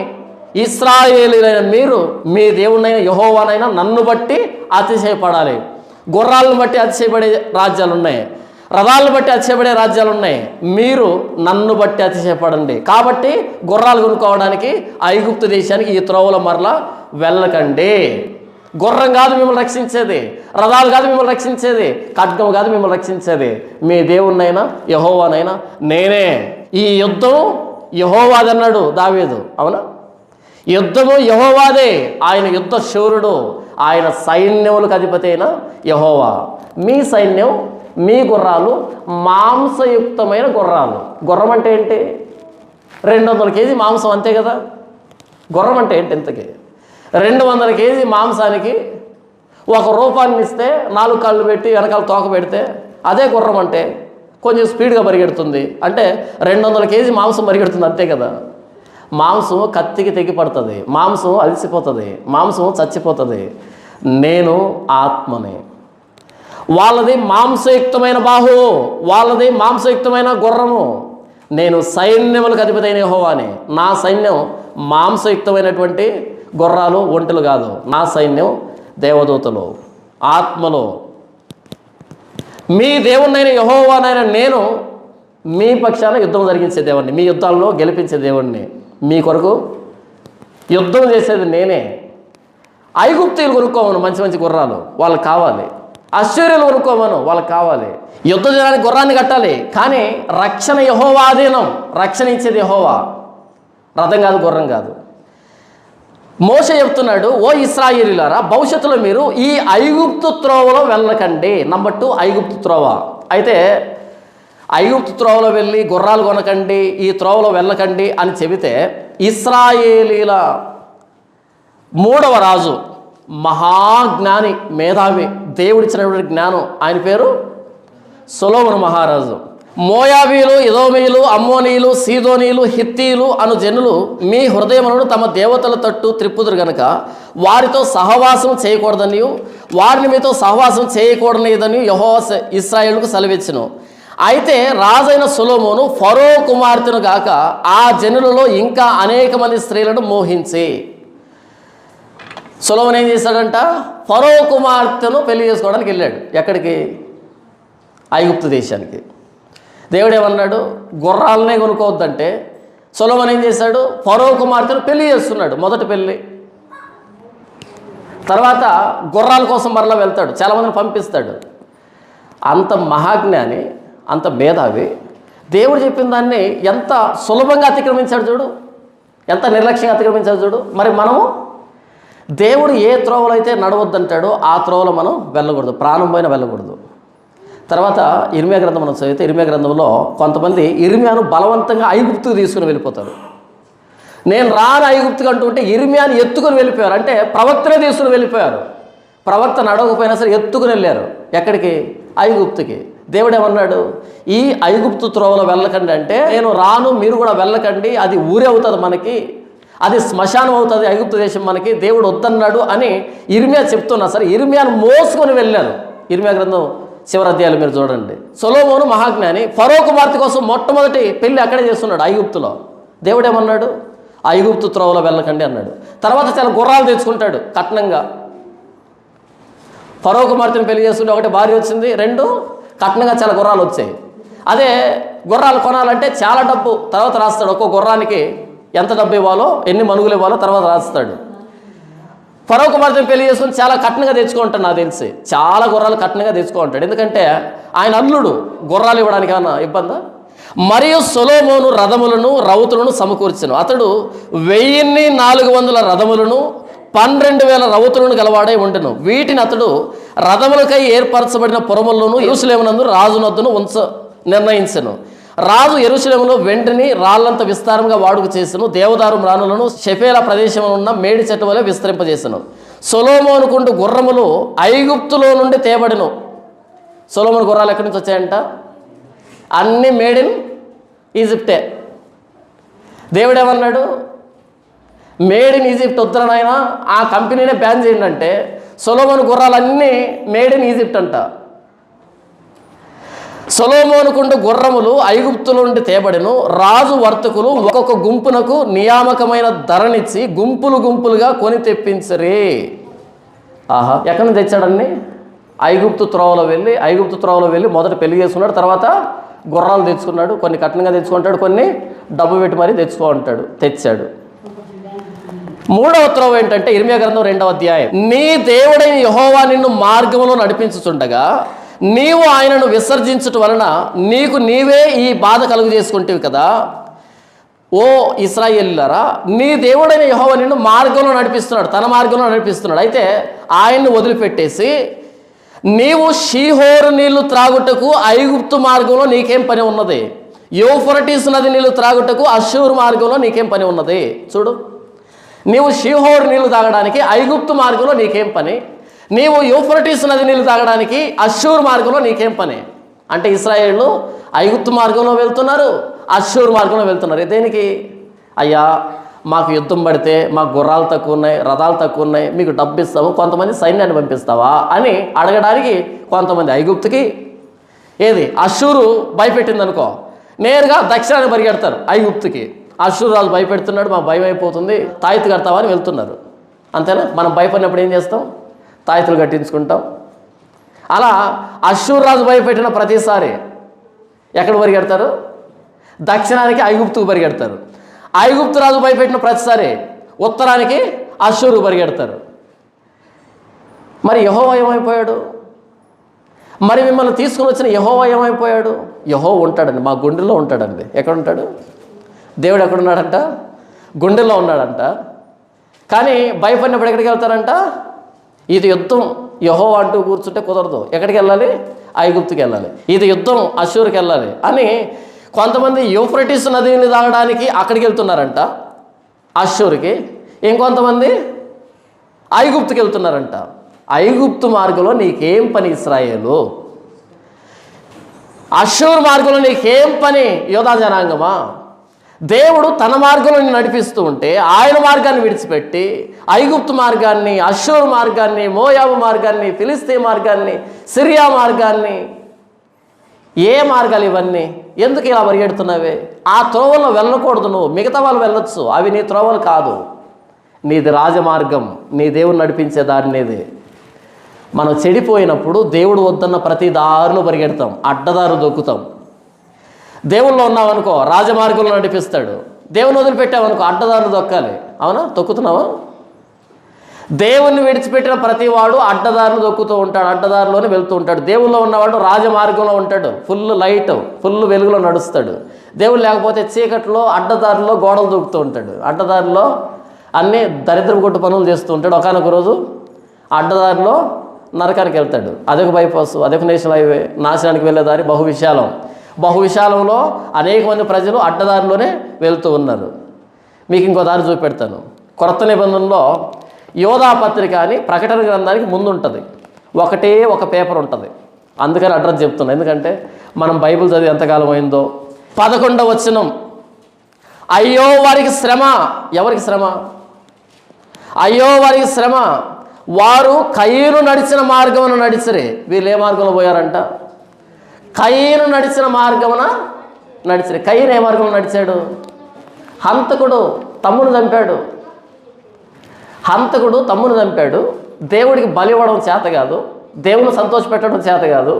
ఇశ్రాయేలీలైన మీరు మీ దేవునైన యెహోవానైనా నన్ను బట్టి అతిశయపడాలి. గుర్రాలను బట్టి అతిశయపడే రాజ్యాలు ఉన్నాయి, రథాలను బట్టి అతిశయపడే రాజ్యాలు ఉన్నాయి. మీరు నన్ను బట్టి అతిశయపడండి. కాబట్టి గుర్రాలు కొనుక్కోవడానికి ఐగుప్తు దేశానికి ఈ త్రోవలో మరలా వెళ్ళకండి. గుర్రం కాదు మిమ్మల్ని రక్షించేది, రథాలు కాదు మిమ్మల్ని రక్షించేది, ఖడ్గం కాదు మిమ్మల్ని రక్షించేది. మీ దేవుణ్ణైనా యెహోవానైనా నేనే. ఈ యుద్ధం యెహోవాదన్నాడు దావీదు. అవునా? యుద్ధము యెహోవాదే. ఆయన యుద్ధ శూరుడు, ఆయన సైన్యములకు అధిపతి అయిన యెహోవా. మీ సైన్యం, మీ గుర్రాలు మాంసయుక్తమైన గుర్రాలు. గుర్రం అంటే ఏంటి? 200 కేజీ మాంసం, అంతే కదా. గుర్రం అంటే ఏంటి? ఇంతకీ 200 కేజీ మాంసానికి ₹1 ఇస్తే 4 కాళ్ళు పెట్టి వెనకాల తోక పెడితే అదే గుర్రం అంటే. కొంచెం స్పీడ్గా పరిగెడుతుంది అంటే 200 కేజీ మాంసం పరిగెడుతుంది, అంతే కదా. మాంసం కత్తికి తెగి పడుతుంది, మాంసం అలసిపోతుంది, మాంసం చచ్చిపోతుంది. నేను ఆత్మని. వాళ్ళది మాంసయుక్తమైన బాహు, వాళ్ళది మాంసయుక్తమైన గుర్రము. నేను సైన్యములకు అధిపతి అయిన యెహోవాని. నా సైన్యం మాంసయుక్తమైనటువంటి గుర్రాలు, ఒంటెలు కాదు. నా సైన్యం దేవదూతలు, ఆత్మలు. మీ దేవుణ్ణైన యెహోవానైన నేను మీ పక్షాన యుద్ధం జరిగించే దేవుణ్ణి, మీ యుద్ధాల్లో గెలిపించే దేవుణ్ణి. మీ కొరకు యుద్ధం చేసేది నేనే. ఐగుప్తీయులు కొనుక్కోమను మంచి మంచి గుర్రాలు, వాళ్ళకి కావాలి. అశ్చర్యులు కొనుక్కోమను, వాళ్ళకి కావాలి. యుద్ధం చేయడానికి గుర్రాన్ని కట్టాలి, కానీ రక్షణ యెహోవా అధీనం. రక్షణ ఇచ్చేది యెహోవా, రథం కాదు, గుర్రం కాదు. మోషే చెప్తున్నాడు, ఓ ఇశ్రాయేలీయులారా, భవిష్యత్తులో మీరు ఈ ఐగుప్తు త్రోవలో వెళ్ళకండి. నంబర్ 2, ఐగుప్తు త్రోవ. అయితే ఐగుప్తు త్రోవలో వెళ్ళి గుర్రాలు కొనకండి, ఈ త్రోవలో వెళ్ళకండి అని చెబితే, ఇశ్రాయేలీల 3వ రాజు, మహాజ్ఞాని, మేధావి, దేవుడిచ్చినటువంటి జ్ఞానం, ఆయన పేరు సొలొమోను మహారాజు. మోయాబీలు, ఎదోమీయులు, అమ్మోనీయులు, సీదోనీయులు, హిత్తీయులు అను జనులు మీ హృదయములను తమ దేవతల తట్టు త్రిప్పుదురు గనుక వారితో సహవాసం చేయకూడదనియు వారిని మీతో సహవాసం చేయకూడనిదని యెహోవా ఇశ్రాయేలుకు సెలవిచ్చెను. అయితే రాజైన సొలొమోను ఫరో కుమార్తెను గాక ఆ జనులలో ఇంకా అనేక మంది స్త్రీలను మోహించి, సొలొమోను ఏం చేశాడంట? ఫరో కుమార్తెను పెళ్లి చేసుకోవడానికి వెళ్ళాడు. ఎక్కడికి? ఐగుప్తు దేశానికి. దేవుడు ఏమన్నాడు? గుర్రాలనే కొనుక్కోవద్దంటే సొలొమోను ఏం చేశాడు? ఫరో కుమార్తెను పెళ్లి చేస్తున్నాడు. మొదటి పెళ్ళి. తర్వాత గుర్రాల కోసం మరలా వెళ్తాడు, చాలామందిని పంపిస్తాడు. అంత మహాజ్ఞాని, అంత మేధావి, దేవుడు చెప్పిన దాన్ని ఎంత సులభంగా అతిక్రమించాడు చూడు, ఎంత నిర్లక్ష్యంగా అతిక్రమించాడు చూడు. మరి మనము దేవుడు ఏ త్రోవలో అయితే నడవద్దంటాడో ఆ త్రోవలో మనం వెళ్ళకూడదు, ప్రాణం పైన వెళ్ళకూడదు. తర్వాత ఇర్మియా గ్రంథం మనం చదివితే, ఇర్మియా గ్రంథంలో కొంతమంది ఇర్మియాను బలవంతంగా ఐగుప్తుకు తీసుకుని వెళ్ళిపోతారు. నేను రాను ఐగుప్తుకు అంటుంటే ఇర్మియాను ఎత్తుకుని వెళ్ళిపోయారు. అంటే ప్రవక్తనే తీసుకుని వెళ్ళిపోయారు. ప్రవక్త నడవకపోయినా సరే ఎత్తుకుని వెళ్ళారు. ఎక్కడికి? ఐగుప్తుకి. దేవుడు ఏమన్నాడు? ఈ ఐగుప్తు త్రోవలో వెళ్ళకండి అంటే, నేను రాను, మీరు కూడా వెళ్ళకండి, అది ఊరే అవుతుంది మనకి, అది శ్మశానం అవుతుంది ఐగుప్తు దేశం మనకి, దేవుడు వద్దన్నాడు అని ఇర్మియా చెప్తున్నా సరే ఇర్మియాను మోసుకొని వెళ్ళారు. ఇర్మియా గ్రంథం చివరి అధ్యాయాలు మీరు చూడండి. సొలొమోను మహాజ్ఞాని, ఫరో కుమార్తె కోసం మొట్టమొదటి పెళ్లి అక్కడే చేస్తున్నాడు, ఐగుప్తులో. దేవుడు ఏమన్నాడు? ఐగుప్తు త్రోవలో వెళ్ళకండి అన్నాడు. తర్వాత చాలా గుర్రాలు తెచ్చుకుంటాడు కట్నంగా. ఫరో కుమార్తెను పెళ్లి చేస్తుంటే ఒకటి భార్య వచ్చింది, 2 కట్నంగా చాలా గుర్రాలు వచ్చాయి. అదే గుర్రాలు కొనాలంటే చాలా డబ్బు తర్వాత రాస్తాడు. ఒక్కో గుర్రానికి ఎంత డబ్బు ఇవ్వాలో, ఎన్ని మనుగులు ఇవ్వాలో తర్వాత రాస్తాడు. ఫరో కుమార్తెను పెళ్లి చేసుకుని చాలా కట్నంగా తెచ్చుకుంటాడు, నాకు తెలిసి చాలా గుర్రాలు కట్నంగా తెచ్చుకుంటాడు. ఎందుకంటే ఆయన అల్లుడు, గుర్రాలు ఇవ్వడానికి ఏమన్నా ఇబ్బందా? మరియు సొలొమోను రథములను రౌతులను సమకూర్చెను. అతడు 1400 రథములను 12,000 రౌతులను గలవాడై ఉండెను. వీటిని అతడు రథములకై ఏర్పరచబడిన పురముల్లోనూ యెరూషలేమునందు రాజునొద్దను నిర్ణయించెను. రాజు యెరూషలేములో వెండిని రాళ్లంత విస్తారంగా వాడుక చేసెను. దేవదారు మ్రాణులను షెఫేలా ప్రదేశంలో ఉన్న మేడి చెట్టు వలె విస్తరింపజేసెను. సొలొమోనుకుండు గుర్రములు ఐగుప్తులో నుండి తేబడెను. సొలొమోను గుర్రాలు ఎక్కడి నుంచి వచ్చాయంట? అన్నీ మేడ్ ఇన్ ఈజిప్టే. దేవుడు ఏమన్నాడు? మేడ్ ఇన్ ఈజిప్ట్ వద్దురనైనా ఆ కంపెనీనే బ్యాన్ చేయండి అంటే సొలొమోను గుర్రాలన్నీ మేడ్ ఇన్ ఈజిప్ట్ అంట. సొలొమోనుకుండు గుర్రములు ఐగుప్తుల నుండి తేబడెను. రాజు వర్తకులు ఒక్కొక్క గుంపునకు నియామకమైన ధరనిచ్చి గుంపులు గుంపులుగా కొని తెప్పించరే. ఆహా, ఎక్కడి నుంచి తెచ్చాడన్ని? ఐగుప్తు త్రోవలో వెళ్ళి మొదట పెళ్లి చేసుకున్నాడు, తర్వాత గుర్రాలు తెచ్చుకున్నాడు. కొన్ని కట్నంగా తెచ్చుకుంటాడు, కొన్ని డబ్బు పెట్టి మరీ తెచ్చాడు. మూడవ త్రోవ ఏంటంటే ఇర్మియా గ్రంథం 2వ అధ్యాయం. నీ దేవుడైన యెహోవా నిన్ను మార్గంలో నడిపించుచుండగా నీవు ఆయనను విసర్జించుట వలన నీకు నీవే ఈ బాధ కలుగు చేసుకుంటేవి కదా. ఓ ఇశ్రాయేలీయులారా, నీ దేవుడైన యెహోవా నిన్ను మార్గంలో నడిపిస్తున్నాడు, తన మార్గంలో నడిపిస్తున్నాడు. అయితే ఆయన్ని వదిలిపెట్టేసి నీవు షీహోరు నీళ్లు త్రాగుటకు ఐగుప్తు మార్గంలో నీకేం పని ఉన్నది? యూఫ్రటీసు నది నీళ్లు త్రాగుటకు అష్షూరు మార్గంలో నీకేం పని ఉన్నది? చూడు, నీవు షీహోరు నీళ్లు తాగడానికి ఐగుప్తు మార్గంలో నీకేం పని? నీవు యూఫ్రటీసు నది నీళ్లు తాగడానికి అష్షూరు మార్గంలో నీకేం పని? అంటే ఇశ్రాయేలు ఐగుప్తు మార్గంలో వెళ్తున్నారు, అష్షూరు మార్గంలో వెళ్తున్నారు. దేనికి? అయ్యా, మాకు యుద్ధం పడితే మాకు గుర్రాలు తక్కువ ఉన్నాయి, రథాలు తక్కువ ఉన్నాయి, మీకు డబ్బు ఇస్తాము, కొంతమంది సైన్యాన్ని పంపిస్తావా అని అడగడానికి కొంతమంది ఐగుప్తుకి, ఏది అష్షూరు భయపెట్టింది అనుకో, నేరుగా దక్షిణాన్ని పరిగెడతారు ఐగుప్తుకి. అష్షూరు రాజు భయపెడుతున్నాడు, మాకు భయం అయిపోతుంది, తాయితు కడతావా అని వెళ్తున్నారు. అంతేనా? మనం భయపడినప్పుడు ఏం చేస్తాం? తాయితులు కట్టించుకుంటాం. అలా అష్షూరు రాజు భయపెట్టిన ప్రతిసారి ఎక్కడ పరిగెడతారు? దక్షిణానికి ఐగుప్తుకు పరిగెడతారు. ఐగుప్తు రాజు భయపెట్టిన ప్రతిసారి ఉత్తరానికి అష్షూరు పరిగెడతారు. మరి యెహోవా ఏమైపోయాడు? మరి మిమ్మల్ని తీసుకుని వచ్చిన యెహోవా ఏమైపోయాడు? యెహోవా ఉంటాడండి, మా గుండెల్లో ఉంటాడండి. ఎక్కడ ఉంటాడు? దేవుడు ఎక్కడున్నాడంట? గుండెల్లో ఉన్నాడంట. కానీ భయపడినప్పుడు ఎక్కడికి వెళ్తారంట? ఇది యుద్ధం యెహోవా అంటూ కూర్చుంటే కుదరదు. ఎక్కడికి వెళ్ళాలి? ఐగుప్తుకి వెళ్ళాలి. ఇది యుద్ధం అష్షూరుకి వెళ్ళాలి అని కొంతమంది యూఫ్రటీసు నదిని తాగడానికి అక్కడికి వెళ్తున్నారంట, అష్షూరుకి. ఇంకొంతమంది ఐగుప్తుకి వెళ్తున్నారంట. ఐగుప్తు మార్గంలో నీకేం పని ఇశ్రాయేలు? అష్షూరు మార్గంలో నీకేం పని యోధా జనాంగమా? దేవుడు తన మార్గంలో నడిపిస్తూ ఉంటే ఆయన మార్గాన్ని విడిచిపెట్టి ఐగుప్తు మార్గాన్ని, అష్షూరు మార్గాన్ని, మోయాబు మార్గాన్ని, ఫిలిస్తీ మార్గాన్ని, సిరియా మార్గాన్ని, ఏ మార్గాలు ఇవన్నీ? ఎందుకు ఇలా పరిగెడుతున్నావే? ఆ త్రోవల్లో వెళ్ళకూడదు నువ్వు, మిగతా వాళ్ళు వెళ్ళొచ్చు, అవి నీ త్రోవలు కాదు. నీది రాజమార్గం, నీ దేవుడు నడిపించే దారి నీది. మనం చెడిపోయినప్పుడు దేవుడు వద్దన్న ప్రతి దారిలో పరిగెడతాం, అడ్డదారు దొక్కుతాం. దేవుల్లో ఉన్నామనుకో రాజమార్గంలో నడిపిస్తాడు, దేవుని వదిలిపెట్టామనుకో అడ్డదారులు దొక్కాలి. అవునా? తొక్కుతున్నావా? దేవుణ్ణి విడిచిపెట్టిన ప్రతి వాడు అడ్డదారులు దొక్కుతూ ఉంటాడు, అడ్డదారిలోనే వెళ్తూ ఉంటాడు. దేవుల్లో ఉన్నవాడు రాజమార్గంలో ఉంటాడు, ఫుల్ లైట్, ఫుల్ వెలుగులో నడుస్తాడు. దేవుడు లేకపోతే చీకట్లో అడ్డదారిలో గోడలు దొక్కుతూ ఉంటాడు, అడ్డదారిలో అన్నీ దరిద్రపు కొట్టు పనులు చేస్తూ ఉంటాడు. ఒకనొక రోజు అడ్డదారిలో నరకానికి వెళ్తాడు. అదొక బైపాస్, అదొక నేషనల్ హైవే, నాశనానికి వెళ్ళేదారి బహువిశాలంలో అనేక మంది ప్రజలు అడ్డదారిలోనే వెళ్తూ ఉన్నారు. మీకు ఇంకో దారి చూపెడతాను. కొత్త నిబంధనలో యోధా పత్రిక అని ప్రకటన గ్రంథానికి ముందు ఉంటుంది, ఒకటే ఒక పేపర్ ఉంటుంది. అందుకని అడ్రస్ చెప్తున్నాను, ఎందుకంటే మనం బైబిల్ చదివి ఎంతకాలం అయిందో. 11వ వచనం, అయ్యో వారికి శ్రమ. ఎవరికి శ్రమ? అయ్యో వారికి శ్రమ, వారు కయీను నడిచిన మార్గమున నడిచిరే. వీళ్ళు ఏ మార్గంలో పోయారంట? కయీను నడిచిన మార్గమున నడిచిరే. కయీను ఏ మార్గంలో నడిచాడు? హంతకుడు తమ్ముడు చంపాడు. దేవుడికి బలి ఇవ్వడం చేత కాదు, దేవుని సంతోషపెట్టడం చేత కాదు.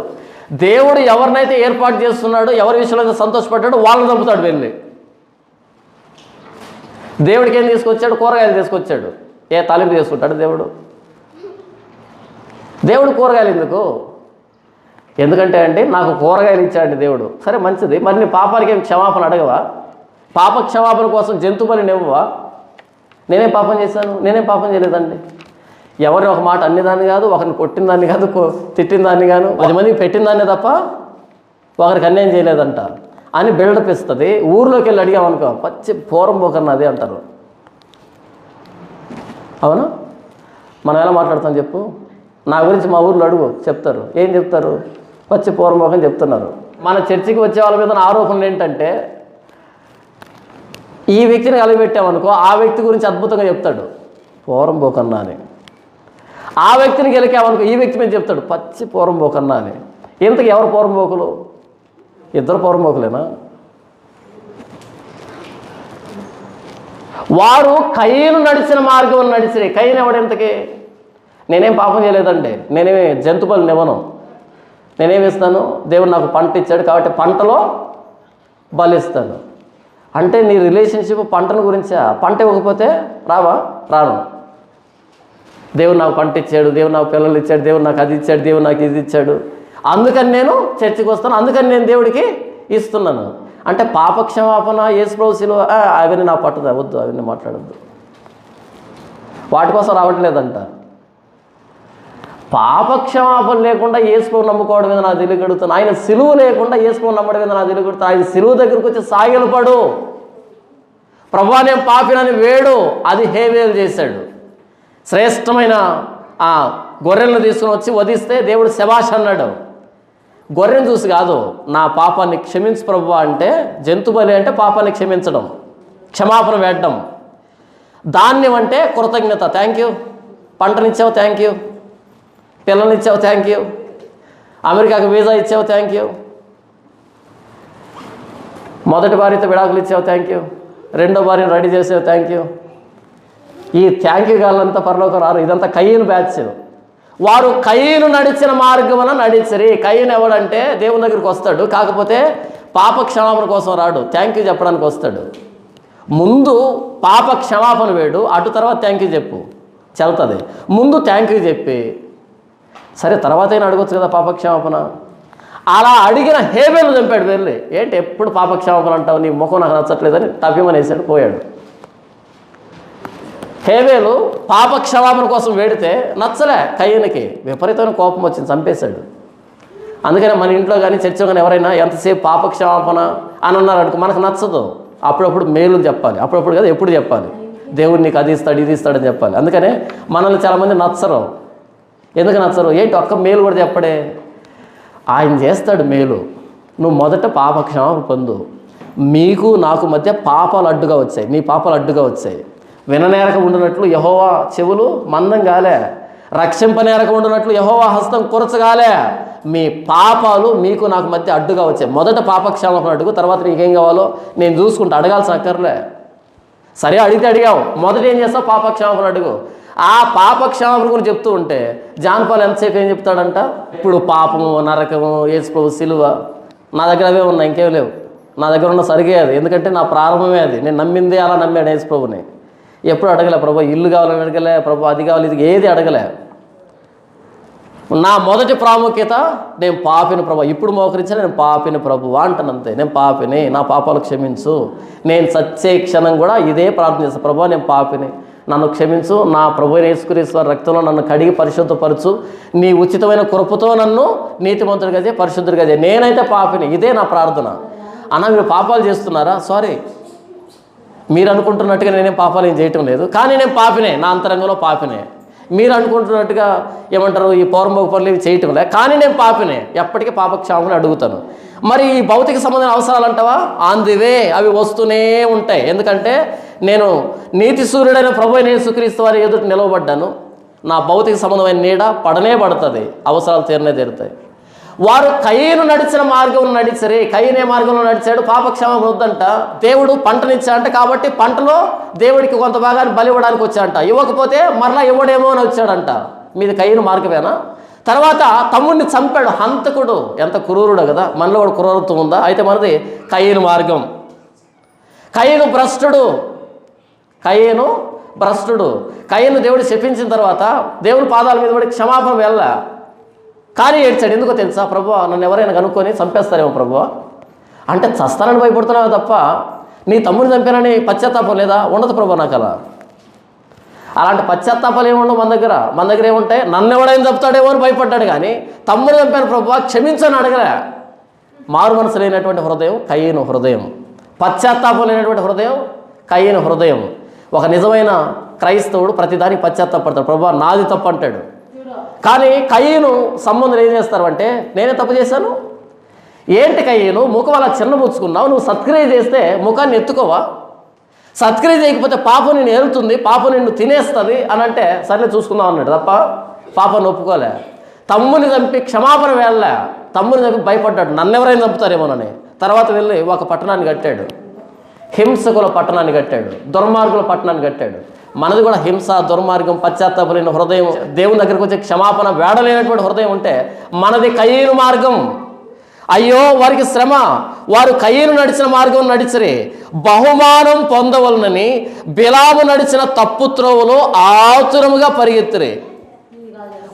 దేవుడు ఎవరినైతే ఏర్పాటు చేస్తున్నాడో, ఎవరి విషయంలో అయితే సంతోషపెట్టాడో వాళ్ళని చంపుతాడు వెళ్ళి. దేవుడికి ఏం తీసుకొచ్చాడు? కూరగాయలు తీసుకొచ్చాడు. తాలింపు చేసుకుంటాడు దేవుడు కూరగాయలు ఎందుకు? ఎందుకంటే అండి నాకు కూరగాయలు ఇచ్చాడండి దేవుడు. సరే మంచిది, మరి నీ పాపానికి ఏం క్షమాపణ అడగవా? పాప క్షమాపణ కోసం జంతు బలిని ఇవ్వవా? నేనేం పాపం చేశాను? నేనేం పాపం చేయలేదండి. ఎవరిని ఒక మాట అన్నిదాన్ని కాదు, ఒకరిని కొట్టిన దాన్ని కాదు, తిట్టిన దాన్ని కాదు, 10 మందికి పెట్టిన దాన్నే తప్ప ఒకరికి అన్యాయం చేయలేదంట అని బిల్డప్ ఇస్తుంది. ఊర్లోకి వెళ్ళి అడిగామనుకో పచ్చి పూరం పోకన్నా అదే అంటారు. అవునా? మనం ఎలా మాట్లాడతాం చెప్పు? నా గురించి మా ఊర్లో అడుగు, చెప్తారు. ఏం చెప్తారు? పచ్చి పూరం పోకని చెప్తున్నారు. మన చర్చికి వచ్చే వాళ్ళ మీద ఆరోపణలు ఏంటంటే ఈ వ్యక్తిని కలిపెట్టామనుకో ఆ వ్యక్తి గురించి అద్భుతంగా చెప్తాడు పూరం పోకన్నా అని. ఆ వ్యక్తిని గెలికామనుకో ఈ వ్యక్తి మీద చెప్తాడు పచ్చి పూరం పోకన్నా అని. ఇంతకు ఎవరు పూరం పోకులు? ఇద్దరు పూరం పోకులేనా? వారు కయీను నడిచిన మార్గం నడిచిరి. కయీను ఎవడింతకి? నేనేం పాపం చేయలేదండి, నేనేమి జంతు బలిని ఇవ్వను, నేనేమి ఇస్తాను? దేవుడు నాకు పంట ఇచ్చాడు కాబట్టి పంటలో బలిస్తాను. అంటే నీ రిలేషన్షిప్ పంటను గురించా? పంట ఇవ్వకపోతే రాను. దేవుడు నాకు పంట ఇచ్చాడు, దేవుడు నాకు పిల్లలు ఇచ్చాడు, దేవుడు నాకు అది ఇచ్చాడు, దేవుడు నాకు ఇది ఇచ్చాడు, అందుకని నేను చర్చికి వస్తాను, అందుకని నేను దేవుడికి ఇస్తున్నాను. అంటే పాపక్షమాపణ యేసుప్రభువులో అవన్నీ నా పట్టుదా? వద్దు, అవన్నీ మాట్లాడద్దు. వాటి కోసం రావట్లేదంట. పాపక్షమాపణ లేకుండా యేసుప్రభువుని నమ్ముకోవడం మీద నాకు తెలియగడుగుతాను. ఆయన సిలువ లేకుండా యేసుప్రభువుని నమ్మడం మీద నాకు తెలియగడుగుతాను. ఆయన సిలువ దగ్గరికి వచ్చి సాగిలపడు, ప్రభువా నేను పాపినని వేడు. అది హేబేలు చేశాడు. శ్రేష్టమైన ఆ గొర్రెలను తీసుకుని వచ్చి వధిస్తే దేవుడు శబాష్ అన్నాడు. గొర్రెను చూసి కాదు, నా పాపాన్ని క్షమించు ప్రభువా అంటే. జంతు బలి అంటే పాపాన్ని క్షమించడం, క్షమాపణ వేయడం. ధాన్యం అంటే కృతజ్ఞత, థ్యాంక్ యూ. పంటనిచ్చావు, థ్యాంక్ యూ. పిల్లల్నిచ్చావు, థ్యాంక్ యూ. అమెరికాకు వీసా ఇచ్చావు, థ్యాంక్ యూ. మొదటి భార్యతో విడాకులు ఇచ్చావు, థ్యాంక్ యూ. రెండో భార్యను రెడీ చేసావు, థ్యాంక్ యూ. ఈ థ్యాంక్ యూ గాలంతా పరలోకం రారు. ఇదంతా కయీను బ్యాచ్. వారు కయీను నడిచిన మార్గమున నడిచిరి. కయీను ఎవడంటే దేవుని దగ్గరికి వస్తాడు, కాకపోతే పాప క్షమాపణ కోసం రాడు, థ్యాంక్ యూ చెప్పడానికి వస్తాడు. ముందు పాప క్షమాపణ వేడు, అటు తర్వాత థ్యాంక్ యూ చెప్పు, చెల్తుంది. ముందు థ్యాంక్ యూ చెప్పి సరే తర్వాత అయినా అడగొచ్చు కదా పాపక్షమాపణ. అలా అడిగిన హేబేలు చంపాడు వెళ్ళి. ఏంటి ఎప్పుడు పాపక్షమాపణ అంటావు, నీ ముఖం నాకు నచ్చట్లేదని తప్పిమని వేసాడు, పోయాడు. హేబేలు పాపక్షమాపణ కోసం వేడితే నచ్చలే కయీనుకి, విపరీతమైన కోపం వచ్చింది, చంపేశాడు. అందుకని మన ఇంట్లో కానీ చర్చలో కానీ ఎవరైనా ఎంతసేపు పాపక్షమాపణ అని అన్నారు అనుకో మనకు నచ్చదు. అప్పుడప్పుడు మేలు చెప్పాలి, అప్పుడప్పుడు కదా ఎప్పుడు చెప్పాలి. దేవుడు నీకు అది ఇస్తాడు ఇది ఇస్తాడని చెప్పాలి. అందుకనే మనల్ని చాలామంది నచ్చరు. ఎందుకు నచ్చరు? ఏంటి ఒక్క మేలు కూడా చెప్పడే. ఆయన చేస్తాడు మేలు. నువ్వు మొదట పాపక్షమాపణ పొందు. మీకు నాకు మధ్య పాపాలు అడ్డుగా వచ్చాయి, మీ పాపాలు అడ్డుగా వచ్చాయి. విననేరక ఉండినట్లు యెహోవా చెవులు మందం కాలే, రక్షింపనేరక ఉండినట్లు యెహోవా హస్తం కురచగాలే. మీ పాపాలు మీకు నాకు మధ్య అడ్డుగా వచ్చాయి. మొదట పాపక్షమాపణ అడుగు, తర్వాత నీకేం కావాలో నేను చూసుకుంటా, అడగాల్సిన అక్కర్లే. సరే అడిగితే అడిగావు, మొదట ఏం చేస్తావు? పాపక్షమాపణ అడుగు. ఆ పాపక్షమాపణ గురించి చెప్తూ ఉంటే జాన్పాల్ ఎంతసేపు ఏం చెప్తాడంట? ఇప్పుడు పాపము, నరకము, యేసుప్రభు సిలువ, నా దగ్గర అవే ఉన్నాయి, ఇంకేం లేవు. నా దగ్గర ఉన్న సరిగే అది, ఎందుకంటే నా ప్రారంభమే అది. నేను నమ్మిందే అలా నమ్మాడు యేసుప్రభుని. ఎప్పుడు అడగలే ప్రభు ఇల్లు కావాలని అడగలే, ప్రభు అది కావాలి ఇది ఏది అడగలే. నా మొదటి ప్రాముఖ్యత నేను పాపిని ప్రభు, ఇప్పుడు మోకరించిన నేను పాపిని ప్రభు అంటానంతే. నేను పాపిని, నా పాపాలు క్షమించు. నేను సచ్చే క్షణం కూడా ఇదే ప్రార్థన చేస్తాను, ప్రభు నేను పాపిని, నన్ను క్షమించు, నా ప్రభు యేసుక్రీస్తు రక్తంలో నన్ను కడిగి పరిశుద్ధపరచు, నీ ఉచితమైన కృపతో నన్ను నీతిమంతుడిగా చేయి, పరిశుద్ధుడిగా చేయి, నేనైతే పాపిని. ఇదే నా ప్రార్థన. అన్న మీరు పాపాలు చేస్తున్నారా? సారీ, మీరు అనుకుంటున్నట్టుగా నేనేం పాపాలు ఏం చేయటం లేదు, కానీ నేను పాపినే, నా అంతరంగంలో పాపినే. మీరు అనుకుంటున్నట్టుగా ఏమంటారు ఈ పౌరంభోగ పనులు ఇవి చేయటం లే, కానీ నేను పాపినే. ఎప్పటికీ పాపక్షమాపణ అడుగుతాను. మరి ఈ భౌతిక సంబంధమైన అవసరాలు అంటావా? ఆన్ ది వే, అవి వస్తూనే ఉంటాయి. ఎందుకంటే నేను నీతి సూర్యుడైన ప్రభువైన యేసుక్రీస్తు వారి ఎదుట నిలవబడ్డాను. నా భౌతిక సంబంధమైన నీడ పడనే పడుతుంది, అవసరాలు తీరనే తీరుతాయి. వారు కయీను నడిచిన మార్గంలో నడిచరే. కయీనే మార్గంలో నడిచాడు, పాపక్షమాపణ వద్దంట. దేవుడు పంటనిచ్చాడంట, కాబట్టి పంటలో దేవుడికి కొంత భాగాన్ని బలి ఇవ్వడానికి వచ్చాడంట. ఇవ్వకపోతే మరలా ఇవ్వడేమో అని వచ్చాడంట. మీది కయీను మార్గమేనా? తర్వాత తమ్ముడిని చంపాడు, హంతకుడు. ఎంత క్రూరుడు కదా, మనలో కూడా క్రూరత్వం ఉందా? అయితే మనది కయీను మార్గం. కయీను భ్రష్టుడు, కయీను భ్రష్టుడు. కయ్యను దేవుడు శపించిన తర్వాత దేవుని పాదాల మీద పడి క్షమాపణ వెళ్ళ, కానీ ఏడ్చాడు. ఎందుకో తెలుసా? ప్రభువా, నన్ను ఎవరైనా కనుక్కొని చంపేస్తారేమో ప్రభువా. అంటే చస్తానని భయపడుతున్నావా తప్ప నీ తమ్ముడిని చంపానని పశ్చాత్తాపం లేదా? ఉండదు ప్రభువా నాకు అలా. అలాంటి పశ్చాత్తాపాలు ఏముండవు మన దగ్గర ఏముంటాయి? నన్ను ఎవడైనా చంపుతాడేమో అని భయపడ్డాడు, కానీ తమ్ముడు చంపాను ప్రభువా క్షమించని అడగలే. మారు మనసు లేనటువంటి హృదయం కయ్యను హృదయం, పశ్చాత్తాపం లేనటువంటి హృదయం కయ్యను హృదయం. ఒక నిజమైన క్రైస్తవుడు ప్రతిదానికి పశ్చాత్తాపడతాడు, ప్రభువా నాది తప్పు అంటాడు. కానీ కయ్యను సంబంధం ఏం చేస్తారు అంటే, నేనే తప్పు చేశాను. ఏంటి కయ్యను, ముఖం అలా చిన్నబుచ్చుకున్నావు, నువ్వు సత్క్రియ చేస్తే ముఖాన్ని ఎత్తుకోవా? సత్క్రియ చేయకపోతే పాపం నిన్ను ఏలుతుంది, పాపం నిన్ను తినేస్తుంది అని అంటే సర్లే చూసుకుందాం అన్నాడు తప్ప పాపను ఒప్పుకోలే. తమ్ముని చంపి క్షమాపణ వెళ్ళలే, తమ్ముని చంపి భయపడ్డాడు, నన్ను ఎవరైనా చంపుతారేమోనని. తర్వాత వెళ్ళి ఒక పట్టణాన్ని కట్టాడు, హింసకుల పట్టణాన్ని కట్టాడు, దుర్మార్గుల పట్టణాన్ని కట్టాడు. మనది కూడా హింస, దుర్మార్గం, పశ్చాత్తాపలేని హృదయం, దేవుని దగ్గరికి వచ్చే క్షమాపణ వేడలేనటువంటి హృదయం ఉంటే మనది కయ్యను మార్గం. అయ్యో వారికి శ్రమ, వారు కయ్యను నడిచిన మార్గం నడిచిరి, బహుమానం పొందవలనని బిలాము నడిచిన తప్పు త్రోవలో ఆతురముగా పరిగెత్తిరి.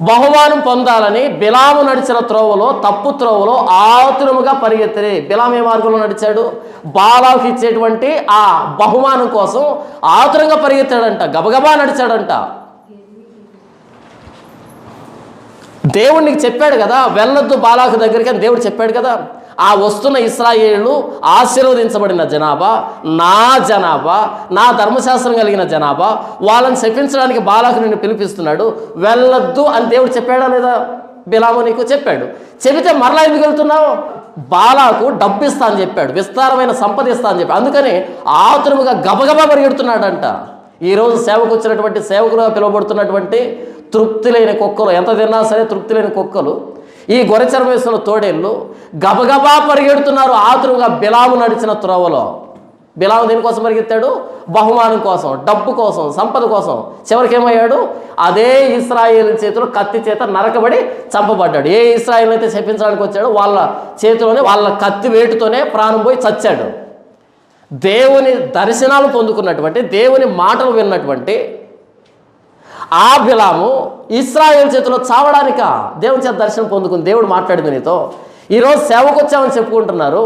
బహుమానం పొందాలని బిలాము నడిచిన త్రోవలో, తప్పు త్రోవలో ఆతురముగా పరిగెత్తిరి. బిలాము ఏ మార్గంలో నడిచాడు? బాలాకు ఇచ్చేటువంటి ఆ బహుమానం కోసం ఆతురంగా పరిగెత్తాడంట, గబగబా నడిచాడంట. దేవుడికి చెప్పాడు కదా, వెళ్ళొద్దు బాలాకు దగ్గరికి అని దేవుడు చెప్పాడు కదా. ఆ వస్తున్న ఇశ్రాయేలు ఆశీర్వదించబడిన జనాభా, నా జనాభా, నా ధర్మశాస్త్రం కలిగిన జనాభా, వాళ్ళని శపించడానికి బాలాకు నిన్ను పిలిపిస్తున్నాడు, వెళ్ళొద్దు అని దేవుడు చెప్పాడా లేదా? బిలాము నీకు చెప్పాడు. చెబితే మరలా ఎందుకు వెళ్తున్నావు? బాలాకు డబ్బు ఇస్తా అని చెప్పాడు, విస్తారమైన సంపద ఇస్తా అని చెప్పాడు. అందుకని ఆతురముగా గబగబా పరిగెడుతున్నాడంట. ఈరోజు సేవకు వచ్చినటువంటి సేవకులుగా పిలువబడుతున్నటువంటి తృప్తి లేని కుక్కలు, ఎంత తిన్నా సరే తృప్తి లేని కుక్కలు, ఈ గొర్రెచర్మం వేసుకున్న తోడేళ్ళు గబగబా పరిగెడుతున్నారు ఆతురుగా బిలాము నడిచిన త్రోవలో. బిలాము దేనికోసం పరిగెత్తాడు? బహుమానం కోసం, డబ్బు కోసం, సంపద కోసం. చివరికి ఏమయ్యాడు? అదే ఇశ్రాయేలు చేతిలో కత్తి చేత నరకబడి చంపబడ్డాడు. ఏ ఇశ్రాయేలు అయితే శపించడానికి వచ్చాడో వాళ్ళ చేతిలోనే, వాళ్ళ కత్తి వేటుతోనే ప్రాణం పోయి చచ్చాడు. దేవుని దర్శనాలు పొందుకున్నటువంటి, దేవుని మాటలు విన్నటువంటి ఆ బిలాము ఇశ్రాయేలు చేతిలో చావడానిక దేవుని చేత దర్శనం పొందుకుని దేవుడు మాట్లాడింది నీతో. ఈరోజు సేవకు వచ్చామని చెప్పుకుంటున్నారు,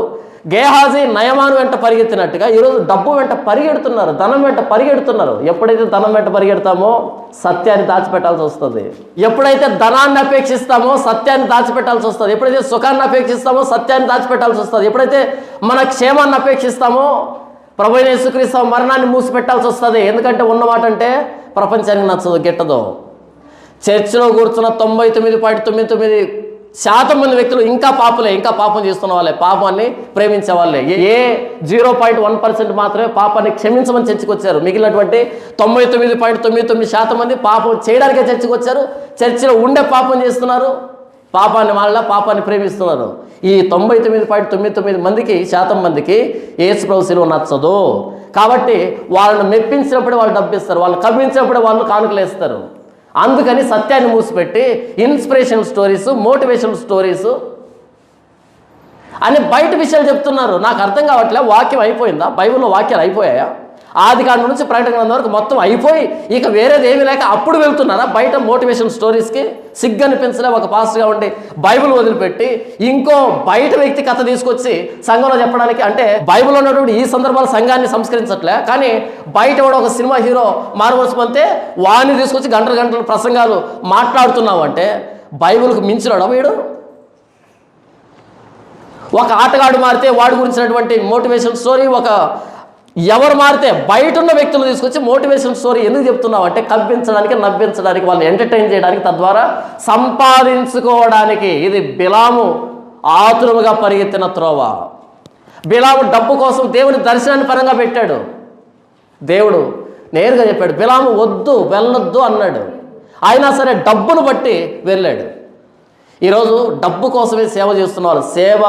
గేహాజీ నయమాను వెంట పరిగెత్తినట్టుగా ఈరోజు డబ్బు వెంట పరిగెడుతున్నారు, ధనం వెంట పరిగెడుతున్నారు. ఎప్పుడైతే ధనం వెంట పరిగెడతామో సత్యాన్ని దాచిపెట్టాల్సి వస్తుంది. ఎప్పుడైతే ధనాన్ని అపేక్షిస్తామో సత్యాన్ని దాచిపెట్టాల్సి వస్తుంది. ఎప్పుడైతే సుఖాన్ని అపేక్షిస్తామో సత్యాన్ని దాచిపెట్టాల్సి వస్తుంది. ఎప్పుడైతే మన క్షేమాన్ని అపేక్షిస్తామో ప్రభువైన యేసుక్రీస్తు మరణాన్ని మూసిపెట్టాల్సి వస్తుంది. ఎందుకంటే ఉన్నమాట అంటే ప్రపంచానికి నచ్చదు, గిట్టదు. చర్చిలో కూర్చున్న 99.99% మంది వ్యక్తులు ఇంకా పాపులే, ఇంకా పాపం చేస్తున్న వాళ్ళే, పాపాన్ని ప్రేమించే వాళ్ళే. 0.1% మాత్రమే పాపాన్ని క్షమించమని చర్చకు వచ్చారు. మిగిలినటువంటి 99.99% మంది పాపం చేయడానికే చర్చకు వచ్చారు. చర్చిలో ఉండే పాపం చేస్తున్నారు, పాపాన్ని మళ్ళా పాపాన్ని ప్రేమిస్తున్నారు. ఈ 99.99% మందికి యేసు ప్రభు శిలువ నచ్చదు. కాబట్టి వాళ్ళని మెప్పించినప్పుడే వాళ్ళు డబ్బిస్తారు, వాళ్ళు కవ్వించినప్పుడే వాళ్ళు కానుకలు వేస్తారు. అందుకని సత్యాన్ని మూసిపెట్టి ఇన్స్పిరేషనల్ స్టోరీస్, మోటివేషనల్ స్టోరీస్ అని బయట విషయాలు చెప్తున్నారు. నాకు అర్థం కావట్లే, వాక్యం అయిపోయిందా? బైబిల్లో వాక్యాలు అయిపోయాయా? ఆదికాండం నుంచి ప్రకటన గ్రంథం వరకు మొత్తం అయిపోయి ఇక వేరేది ఏమీ లేక అప్పుడు వెళ్తున్నారా బయట మోటివేషన్ స్టోరీస్కి? సిగ్గు అనిపించలే ఒక పాస్టర్గా ఉండి బైబిల్ వదిలిపెట్టి ఇంకో బయట వ్యక్తి కథ తీసుకొచ్చి సంఘంలో చెప్పడానికి? అంటే బైబిల్లో ఉన్నటువంటి ఈ సందర్భాలు సంఘాన్ని సంస్కరించట్లే, కానీ బయట కూడా ఒక సినిమా హీరో మారుమనసు పొందితే వాడిని తీసుకొచ్చి గంటలు గంటలు ప్రసంగాలు మాట్లాడుతున్నావు అంటే బైబిల్కి మించినాడా వీడు? ఒక ఆటగాడు మారితే వాడి గురించినటువంటి మోటివేషన్ స్టోరీ, ఒక ఎవరు మారితే బయట ఉన్న వ్యక్తులు తీసుకొచ్చి మోటివేషన్ స్టోరీ ఎందుకు చెప్తున్నావు అంటే కవ్వించడానికి, నవ్వించడానికి, వాళ్ళని ఎంటర్టైన్ చేయడానికి, తద్వారా సంపాదించుకోవడానికి. ఇది బిలాము ఆతురముగా పరిగెత్తిన త్రోవ. బిలాము డబ్బు కోసం దేవుని దర్శనాన్ని పరంగా పెట్టాడు. దేవుడు నేరుగా చెప్పాడు, బిలాము వద్దు, వెళ్ళొద్దు అన్నాడు. అయినా సరే డబ్బును బట్టి వెళ్ళాడు. ఈరోజు డబ్బు కోసమే సేవ చేస్తున్న వాళ్ళు, సేవ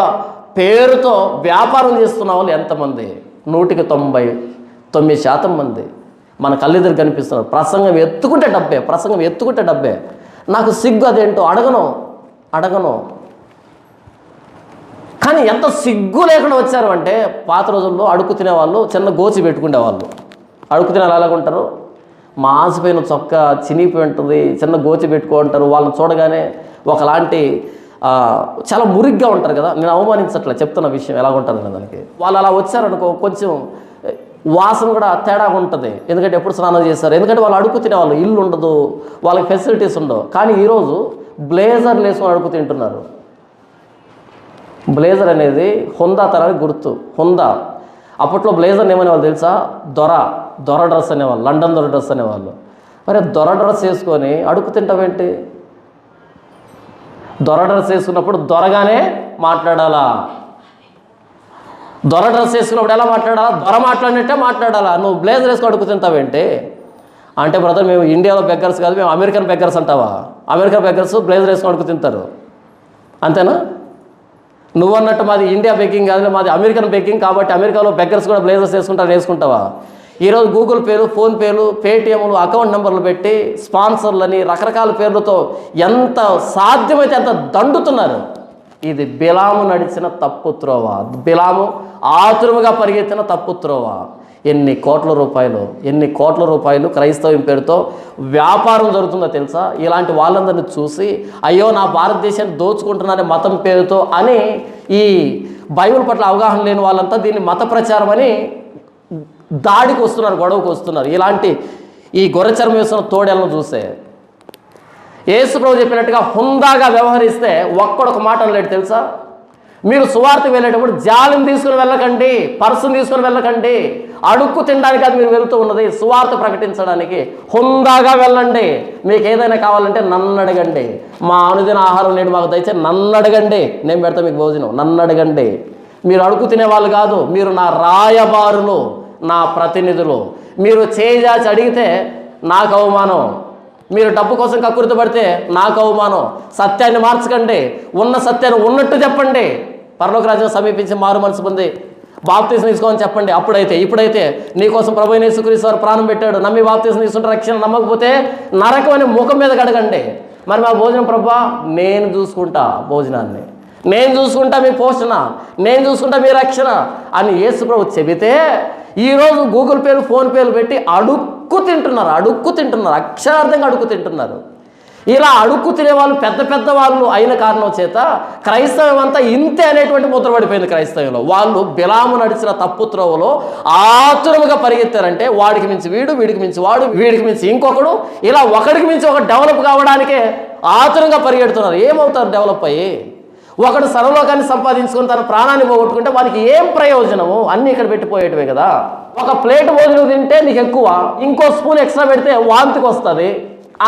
పేరుతో వ్యాపారం చేస్తున్న వాళ్ళు ఎంతమంది? 100% మంది మన కళ్ళెదురు కనిపిస్తున్నారు. ప్రసంగం ఎత్తుకుంటే డబ్బే, ప్రసంగం ఎత్తుకుంటే డబ్బే. నాకు సిగ్గు, అదేంటో అడగను. కానీ ఎంత సిగ్గు లేకుండా వచ్చారు అంటే, పాత రోజుల్లో అడుగు తినేవాళ్ళు చిన్న గోచి పెట్టుకునేవాళ్ళు. అడుగు తినే ఎలాగుంటారు? మాసిపోయిన చొక్క చినిగిపోయి ఉంటుంది, చిన్న గోచి పెట్టుకుంటారు. వాళ్ళని చూడగానే ఒకలాంటి చాలా మురిగ్గా ఉంటారు కదా. నేను అవమానించట్లే, చెప్తున్న విషయం ఎలా ఉంటుంది దానికి. వాళ్ళు అలా వచ్చారనుకో కొంచెం వాసన కూడా తేడాగా ఉంటుంది, ఎందుకంటే ఎప్పుడు స్నానం చేస్తారు. ఎందుకంటే వాళ్ళు అడుగు తినేవాళ్ళు, ఇల్లు ఉండదు, వాళ్ళకి ఫెసిలిటీస్ ఉండవు. కానీ ఈరోజు బ్లేజర్ వేసుకొని అడుగు తింటున్నారు. బ్లేజర్ అనేది హుందాతనానికి గుర్తు. హుందా అప్పట్లో బ్లేజర్ ఏమనేవాళ్ళు తెలుసా? దొర డ్రెస్ అనేవాళ్ళు, లండన్ దొర డ్రెస్ అనేవాళ్ళు. మరి దొర డ్రెస్ వేసుకొని అడుగు తింటావేంటి? దొర డ్రెస్ వేసుకున్నప్పుడు దొరగానే మాట్లాడాలా? దొర డ్రెస్ వేసుకున్నప్పుడు ఎలా మాట్లాడాలా? దొర మాట్లాడినట్టే మాట్లాడాలా? నువ్వు బ్లేజర్ వేసుకొని అడుగు తింటావేంటి అంటే, బ్రదర్ మేము ఇండియాలో బెగ్గర్స్ కాదు, మేము అమెరికన్ బెగ్గర్స్ అంటావా? అమెరికన్ బెగ్గర్స్ బ్లేజర్ వేసుకొని అడుగు తింటారు, అంతేనా? నువ్వన్నట్టు మాది ఇండియా బెగ్గింగ్ కాదు, మాది అమెరికన్ బెగ్గింగ్. కాబట్టి అమెరికాలో బెగ్గర్స్ కూడా బ్లేజర్స్ వేసుకుంటావా? ఈరోజు గూగుల్ పేలు, ఫోన్పేలు, పేటిఎంలు, అకౌంట్ నెంబర్లు పెట్టి స్పాన్సర్లని రకరకాల పేర్లతో ఎంత సాధ్యమైతే అంత దండుతున్నారు. ఇది బిలాము నడిచిన తప్పు త్రోవ, బిలాము ఆతురముగా పరిగెత్తిన తప్పు త్రోవ. ఎన్ని కోట్ల రూపాయలు క్రైస్తవం పేరుతో వ్యాపారం జరుగుతుందో తెలుసా? ఇలాంటి వాళ్ళందరినీ చూసి అయ్యో నా భారతదేశాన్ని దోచుకుంటున్నారే మతం పేరుతో అని ఈ బైబిల్ పట్ల అవగాహన లేని వాళ్ళంతా దీన్ని మత ప్రచారం అని దాడికి వస్తున్నారు, గొడవకు వస్తున్నారు. ఇలాంటి ఈ గొర్రెచర్మం వేస్తున్న తోడేళ్ళను చూస్తే యేసు ప్రభు చెప్పినట్టుగా హుందాగా వ్యవహరిస్తే ఒక్కడొక మాట అనలేడు తెలుసా? మీరు సువార్త వెళ్ళేటప్పుడు జాలిని తీసుకుని వెళ్ళకండి, పర్సును తీసుకుని వెళ్ళకండి. అడుక్కు తినడానికి అది మీరు వెళ్తూ ఉన్నది, సువార్త ప్రకటించడానికి. హుందాగా వెళ్ళండి. మీకు ఏదైనా కావాలంటే నన్ను అడగండి. మా అనుదిన ఆహారం నేడు మాకు దయచేసి నన్ను అడగండి, నేను పెడతా మీకు భోజనం. నన్ను అడగండి. మీరు అడుగు తినేవాళ్ళు కాదు, మీరు నా రాయబారులు, నా ప్రతినిధులు. మీరు చేజాచి అడిగితే నాకు అవమానం, మీరు డబ్బు కోసం కక్కుర్తి పడితే నాకు అవమానం. సత్యాన్ని మార్చకండి, ఉన్న సత్యాన్ని ఉన్నట్టు చెప్పండి. పరలోక రాజ్యం సమీపించి మారు మనసు పొంది బాప్తీసం తీసుకోమని చెప్పండి. ఇప్పుడైతే నీకోసం ప్రభువైన యేసుక్రీస్తు వారు ప్రాణం పెట్టాడు, నమ్మి బాప్తీసం తీసుకుంటే రక్షణ, నమ్మకపోతే నరకం అని ముఖం మీద కడగండి. మరి మా భోజనం ప్రభా నేను చూసుకుంటా, భోజనాన్ని నేను చూసుకుంటా, మీ పోషణ నేను చూసుకుంటా, మీ రక్షణ అని యేసు ప్రభు చెబితే ఈరోజు గూగుల్ పేలు, ఫోన్ పేలు పెట్టి అడుక్కు తింటున్నారు, అక్షరార్థంగా అడుక్కు తింటున్నారు. ఇలా అడుక్కు తినేవాళ్ళు పెద్ద వాళ్ళు అయిన కారణం చేత క్రైస్తవం అంతా ఇంతే అనేటువంటి ముద్ర పడిపోయింది క్రైస్తవంలో. వాళ్ళు బిలాము నడిచిన తప్పు త్రోవలో ఆతురముగా పరిగెత్తారంటే వాడికి మించి వీడు, వీడికి మించి వాడు, వీడికి మించి ఇంకొకడు, ఇలా ఒకడికి మించి ఒక డెవలప్ కావడానికే ఆతురంగా పరిగెడుతున్నారు. ఏమవుతారు డెవలప్ అయ్యి? ఒకడు సర్వలోకాన్ని సంపాదించుకొని తన ప్రాణాన్ని పోగొట్టుకుంటే వానికి ఏం ప్రయోజనము? అన్నీ ఇక్కడ పెట్టిపోయేటివే కదా. ఒక ప్లేట్ భోజనం తింటే నీకు ఎక్కువ, ఇంకో స్పూన్ ఎక్స్ట్రా పెడితే వాంతికి వస్తుంది.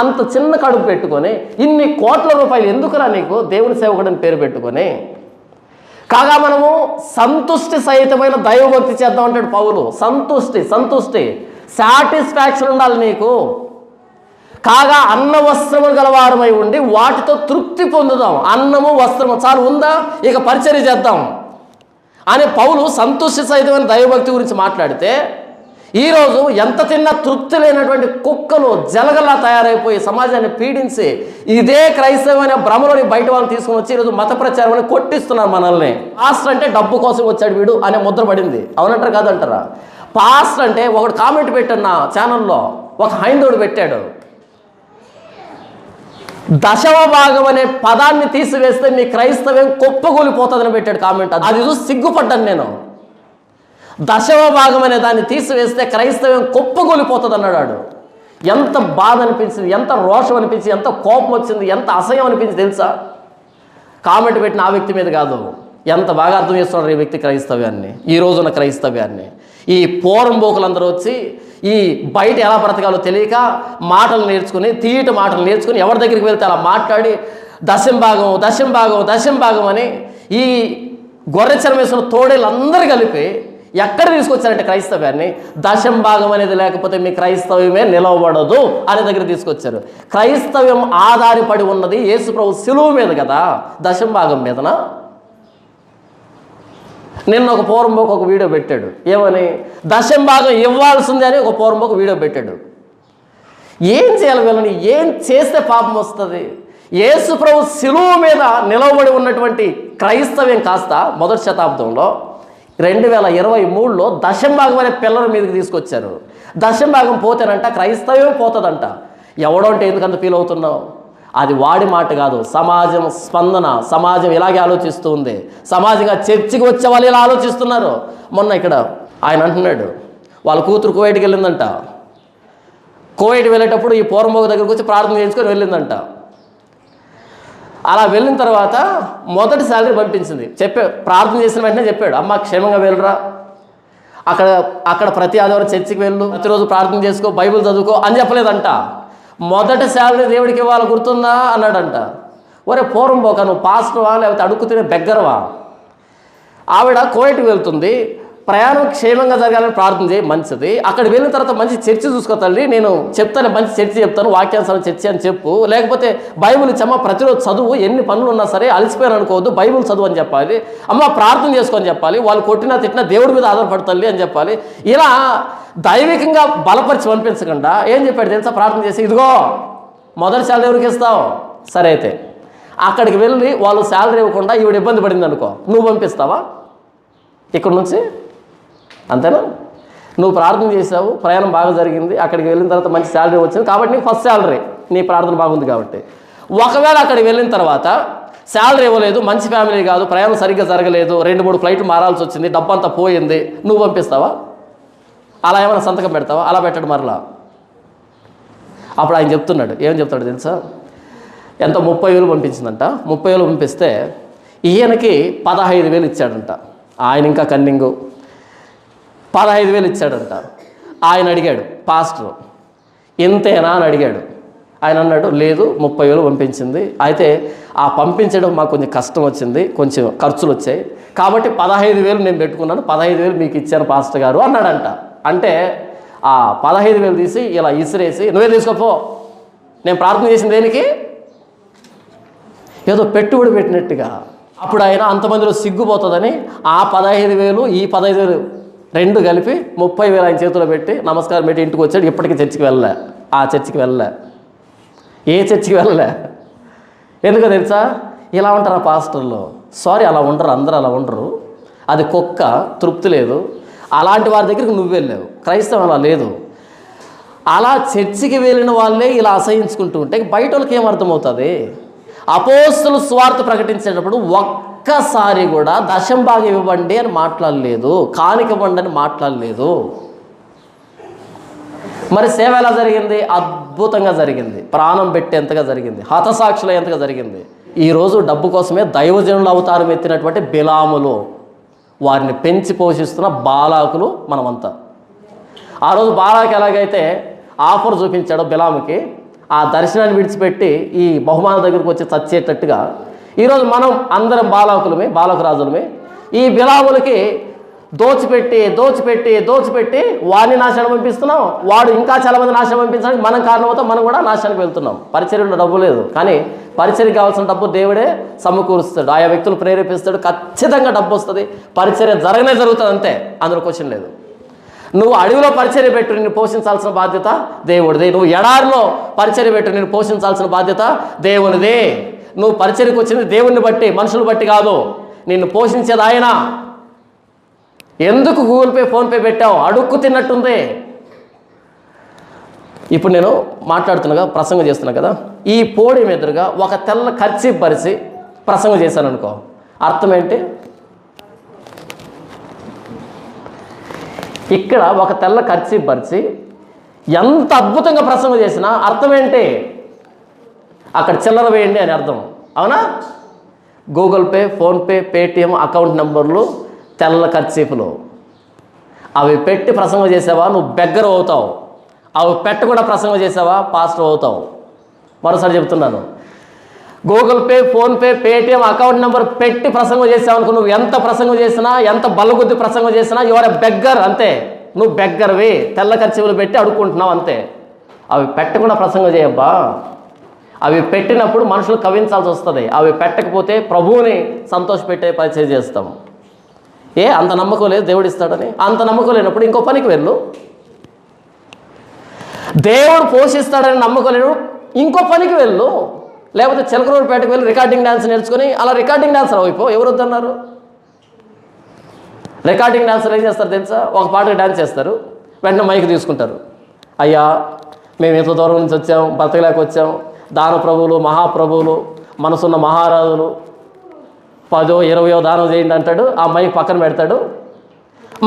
అంత చిన్న కడుపు పెట్టుకొని ఇన్ని కోట్ల రూపాయలు ఎందుకురా నీకు దేవుని సేవకుడని పేరు పెట్టుకొని? కాగా మనము సంతుష్టి సహితమైన దైవభక్తి చేద్దాం అంటాడు పౌలు. సంతుష్టి సాటిస్ఫాక్షన్ ఉండాలి నీకు. కాగా అన్న వస్త్రములు గలవారమై ఉండి వాటితో తృప్తి పొందుదాం. అన్నము వస్త్రము చాలు ఉందా, ఇక పరిచర్య చేద్దాం అని పౌలు సంతుష్టి సహితమైన దైవభక్తి గురించి మాట్లాడితే, ఈరోజు ఎంత తిన్నా తృప్తి లేనటువంటి కుక్కలు జలగలా తయారైపోయి సమాజాన్ని పీడించి ఇదే క్రైస్తవమైన భ్రమలోని బయట వాళ్ళని తీసుకుని వచ్చి ఈరోజు మత ప్రచారం అని కొట్టిస్తున్నారు మనల్ని. పాస్టర్ అంటే డబ్బు కోసం వచ్చాడు వీడు అనే ముద్ర పడింది. అవునంటారా కాదంటారా? పాస్టర్ అంటే ఒకడు కామెంట్ పెట్టాడు నా ఛానల్లో, ఒక హైందవుడు పెట్టాడు, దశమ భాగం అనే పదాన్ని తీసివేస్తే మీ క్రైస్తవం కుప్పగూలిపోతుందని పెట్టాడు కామెంట్. అది చూసి సిగ్గుపడ్డాను నేను. దశమ భాగం అనే దాన్ని తీసివేస్తే క్రైస్తవం కుప్పగూలిపోతుంది అన్నాడు. ఎంత బాధ అనిపించింది, ఎంత రోషం అనిపించింది, ఎంత కోపం వచ్చింది, ఎంత అసహ్యం అనిపించింది తెలుసా? కామెంట్ పెట్టిన ఆ వ్యక్తి మీద కాదు, ఎంత బాగా అర్థం చేస్తున్నారు ఈ వ్యక్తి క్రైస్తవ్యాన్ని, ఈ రోజున క్రైస్తవ్యాన్ని. ఈ పోరంబోకులందరూ వచ్చి ఈ బయట ఎలా బ్రతకాలో తెలియక మాటలు నేర్చుకుని, తీయటి మాటలు నేర్చుకుని ఎవరి దగ్గరికి వెళ్తే అలా మాట్లాడి దశం భాగం అని ఈ గొర్రెచర్మం వేసిన తోడేళ్ళందరూ కలిపి ఎక్కడ తీసుకొచ్చారంటే క్రైస్తవ్యాన్ని దశం భాగం అనేది లేకపోతే మీ క్రైస్తవ్యమే నిలవబడదు అనే దగ్గర తీసుకొచ్చారు. క్రైస్తవ్యం ఆధారపడి ఉన్నది యేసు ప్రభు శిలువ మీద కదా, దశం భాగం మీదనా? నిన్న ఒక పూర్వంబోకు ఒక వీడియో పెట్టాడు, ఏమని దశం భాగం ఇవ్వాల్సిందే అని ఒక పూర్వంబోకు వీడియో పెట్టాడు. ఏం చేయాలి వీళ్ళని? ఏం చేస్తే పాపం వస్తుంది? యేసు ప్రభు శిలువ మీద నిలవబడి ఉన్నటువంటి క్రైస్తవ్యం కాస్త మొదటి శతాబ్దంలో 2023లో దశం భాగం అనే పిల్లల మీదకి తీసుకొచ్చారు. దశమ భాగం పోతేనంట క్రైస్తవం పోతుందంట. ఎవడో అంటే ఎందుకంత ఫీల్ అవుతున్నావు? అది వాడి మాట కాదు, సమాజం స్పందన. సమాజం ఇలాగే ఆలోచిస్తూ ఉంది. సమాజంగా చర్చికి వచ్చే వాళ్ళు ఇలా ఆలోచిస్తున్నారు. మొన్న ఇక్కడ ఆయన అంటున్నాడు వాళ్ళ కూతురు కువైట్కి వెళ్ళిందంట. కువైట్ వెళ్ళేటప్పుడు ఈ పూర్వమోగ దగ్గరకు వచ్చి ప్రార్థన చేసుకొని వెళ్ళిందంట. అలా వెళ్ళిన తర్వాత మొదటి శాలరీ పంపించింది. ప్రార్థన చేసిన వెంటనే చెప్పాడు, అమ్మ క్షేమంగా వెళ్ళరా, అక్కడ ప్రతి ఆదివారం చర్చికి వెళ్ళు, ప్రతిరోజు ప్రార్థన చేసుకో, బైబిల్ చదువుకో అని చెప్పలేదంట. మొదటి శాలరీ దేవుడికి ఇవ్వాలి గుర్తుందా అన్నాడంట. ఒరే పూర్వం పోక నువ్వు పాస్టర్వా లేకపోతే అడుక్కు తినే బెగ్గరవా? ఆవిడ కువైట్కి వెళ్తుంది, ప్రయాణం క్షేమంగా జరగాలని ప్రార్థన చేయి, మంచిది. అక్కడికి వెళ్ళిన తర్వాత మంచి చర్చి చూసుకో తల్లి, నేను చెప్తాను, మంచి చర్చి చెప్తాను, వాక్యానుసారం చర్చి అని చెప్పు. లేకపోతే బైబిల్ ఇచ్చమ్మ ప్రతిరోజు చదువు, ఎన్ని పనులు ఉన్నా సరే అలసిపోయాను అనుకోవద్దు, బైబిల్ చదువు అని చెప్పాలి. అమ్మ ప్రార్థన చేసుకొని చెప్పాలి, వాళ్ళు కొట్టినా తిట్టినా దేవుడి మీద ఆధారపడతల్లి అని చెప్పాలి. ఇలా దైవికంగా బలపరిచి పంపించకుండా ఏం చెప్పాడు తెలుసా? ప్రార్థన చేసి ఇదిగో మొదటి శాలరీ ఎవరికి ఇస్తావు? సరే అయితే అక్కడికి వెళ్ళి వాళ్ళు శాలరీ ఇవ్వకుండా ఈవిడ ఇబ్బంది పడింది అనుకో, నువ్వు పంపిస్తావా ఇక్కడ నుంచి? అంతేనా? నువ్వు ప్రార్థన చేసావు, ప్రయాణం బాగా జరిగింది, అక్కడికి వెళ్ళిన తర్వాత మంచి శాలరీ వచ్చింది కాబట్టి నీకు ఫస్ట్ శాలరీ, నీ ప్రార్థన బాగుంది కాబట్టి. ఒకవేళ అక్కడికి వెళ్ళిన తర్వాత శాలరీ ఇవ్వలేదు, మంచి ఫ్యామిలీ కాదు, ప్రయాణం సరిగ్గా జరగలేదు, 2-3 ఫ్లైట్లు మారాల్సి వచ్చింది, డబ్బంతా పోయింది, నువ్వు పంపిస్తావా? అలా ఏమైనా సంతకం పెడతావా? అలా పెట్టడు మరలా. అప్పుడు ఆయన చెప్తున్నాడు, ఏం చెప్తాడు తెలుసా? ఎంత 30,000 పంపించిందంట. 30,000 పంపిస్తే ఈయనకి 15,000 ఇచ్చాడంట. ఆయన ఇంకా కన్నింగు 15,000 ఇచ్చాడంట. ఆయన అడిగాడు పాస్టర్ ఇంతేనా అని అడిగాడు. ఆయన అన్నాడు లేదు 30,000 పంపించింది, అయితే ఆ పంపించడం మాకు కొంచెం కష్టం వచ్చింది, కొంచెం ఖర్చులు వచ్చాయి, కాబట్టి 15,000 నేను పెట్టుకున్నాను, 15,000 మీకు ఇచ్చాను పాస్టర్ గారు అన్నాడంట. అంటే ఆ 15,000 తీసి ఇలా ఇసిరేసి నువ్వే తీసుకోపో, నేను ప్రార్థన చేసింది దేనికి? ఏదో పెట్టుబడి పెట్టినట్టుగా. అప్పుడు ఆయన అంతమందిలో సిగ్గుపోతుందని ఆ 15,000 ఈ 15,000 రెండు కలిపి 30,000 ఆయన చేతిలో పెట్టి నమస్కారం పెట్టి ఇంటికి వచ్చాడు. ఇప్పటికీ చర్చికి వెళ్ళలే, ఆ చర్చికి వెళ్ళలే, ఏ చర్చికి వెళ్ళలే. ఎందుకో తెలుసా? ఇలా ఉంటారు పాస్టర్లు. సారీ, అలా ఉండరు, అందరూ అలా ఉండరు. అది కుక్క, తృప్తి లేదు. అలాంటి వారి దగ్గరికి నువ్వు వెళ్ళావు. క్రైస్తవం అలా లేదు. అలా చర్చికి వెళ్ళిన వాళ్ళే ఇలా అసహించుకుంటూ ఉంటే బయట వాళ్ళకి ఏమర్థమవుతుంది? అపోస్తలు స్వార్థ ప్రకటించేటప్పుడు ఒక్కసారి కూడా దశమ భాగం ఇవ్వండి అని మాట్లాడలేదు, కానుక ఇవ్వండి అని మాట్లాడలేదు. మరి సేవ ఎలా జరిగింది? అద్భుతంగా జరిగింది, ప్రాణం పెట్టేంతగా జరిగింది, హతసాక్షులయ్యేంతగా జరిగింది. ఈరోజు డబ్బు కోసమే దైవజనుల అవతారం ఎత్తినటువంటి బిలాములు, వారిని పెంచి పోషిస్తున్న బాలాకులు మనమంతా. ఆ రోజు బాలాకు ఎలాగైతే ఆఫర్ చూపించాడో బిలాముకి, ఆ దర్శనాన్ని విడిచిపెట్టి ఈ బహుమానం దగ్గరకు వచ్చి చచ్చేటట్టుగా ఈరోజు మనం అందరం బాలాకులమే, బాలకరాజులమే. ఈ బిలాములకి దోచిపెట్టి వాడిని నాశనం పంపిస్తున్నాం, వాడు ఇంకా చాలామంది నాశనం పంపించడానికి మనం కారణమవుతాం, మనం కూడా నాశనానికి వెళ్తున్నాం. పరిచర్యలో డబ్బు లేదు, కానీ పరిచర్యకి కావాల్సిన డబ్బు దేవుడే సమకూరుస్తాడు, ఆయా వ్యక్తులు ప్రేరేపిస్తాడు, ఖచ్చితంగా డబ్బు వస్తుంది, పరిచర్య జరుగుతుంది, అంతే, అందులో క్వశ్చన్ లేదు. నువ్వు అడవిలో పరిచర్య పెట్టు, నిన్ను పోషించాల్సిన బాధ్యత దేవుడిది. నువ్వు ఎడారిలో పరిచర్య పెట్టు, నిన్ను పోషించాల్సిన బాధ్యత దేవునిది. నువ్వు పరిచర్యకు వచ్చింది దేవుణ్ణి బట్టి, మనుషులు బట్టి కాదు, నిన్ను పోషించేది ఆయన. ఎందుకు గూగుల్ పే, ఫోన్పే పెట్టావు? అడుక్కు తిన్నట్టుంది. ఇప్పుడు నేను మాట్లాడుతున్నా, ప్రసంగం చేస్తున్నా కదా, ఈ పోడియం ఎదురుగా ఒక తెల్ల కర్చీఫ్ పరిచి ప్రసంగం చేశాను అనుకో, అర్థం ఏంటి? ఇక్కడ ఒక తెల్ల కర్చీఫ్ పరిచి ఎంత అద్భుతంగా ప్రసంగం చేసినా అర్థం ఏంటి? అక్కడ చిల్లర వేయండి అని అర్థం, అవునా? Google pay, PhonePe, Paytm account నెంబర్లు, తెల్ల కర్చీఫ్లు, అవి పెట్టి ప్రసంగం చేసావా నువ్వు బెగ్గర అవుతావు. అవి పెట్టకుండా ప్రసంగం చేసావా పాస్టర్ అవుతావు. మరోసారి చెప్తున్నాను, Google pay, PhonePe, Paytm account number పెట్టి ప్రసంగం చేసావు అనుకో, నువ్వు ఎంత ప్రసంగం చేసినా, ఎంత బల్లగుద్ది ప్రసంగం చేసినా యువర్ ఎ బెగ్గర్, అంతే. నువ్వు బెగ్గర్వి, తెల్ల కర్చీఫ్లు పెట్టి అడుక్కుంటున్నావు, అంతే. అవి పెట్టకుండా ప్రసంగం చేయబ్బా. అవి పెట్టినప్పుడు మనుషులు కవించాల్సి వస్తుంది, అవి పెట్టకపోతే ప్రభువుని సంతోషపెట్టే పరిచయం చేస్తాం. అంత నమ్మకం లేదు దేవుడు ఇస్తాడని? అంత నమ్మకం లేనప్పుడు ఇంకో పనికి వెళ్ళు. దేవుడు పోషిస్తాడని నమ్మకం లేను, ఇంకో పనికి వెళ్ళు. లేకపోతే చిలకలూరుపేటకు వెళ్ళి రికార్డింగ్ డ్యాన్స్ నేర్చుకొని అలా రికార్డింగ్ డాన్సర్ అయిపో. ఎవరు వద్దన్నారు? రికార్డింగ్ డాన్సర్ ఏం చేస్తారు తెలుసా? ఒక పాటకి డాన్స్ చేస్తారు, వెంటనే మైక్ తీసుకుంటారు. అయ్యా, మేము ఇంత దూరం నుంచి వచ్చాం, బ్రతకలేక వచ్చాం, దాన ప్రభువులు, మహాప్రభువులు, మనసున్న మహారాజులు, 10, 20 దానం చేయండి అంటాడు. ఆ మైక్ పక్కన పెడతాడు,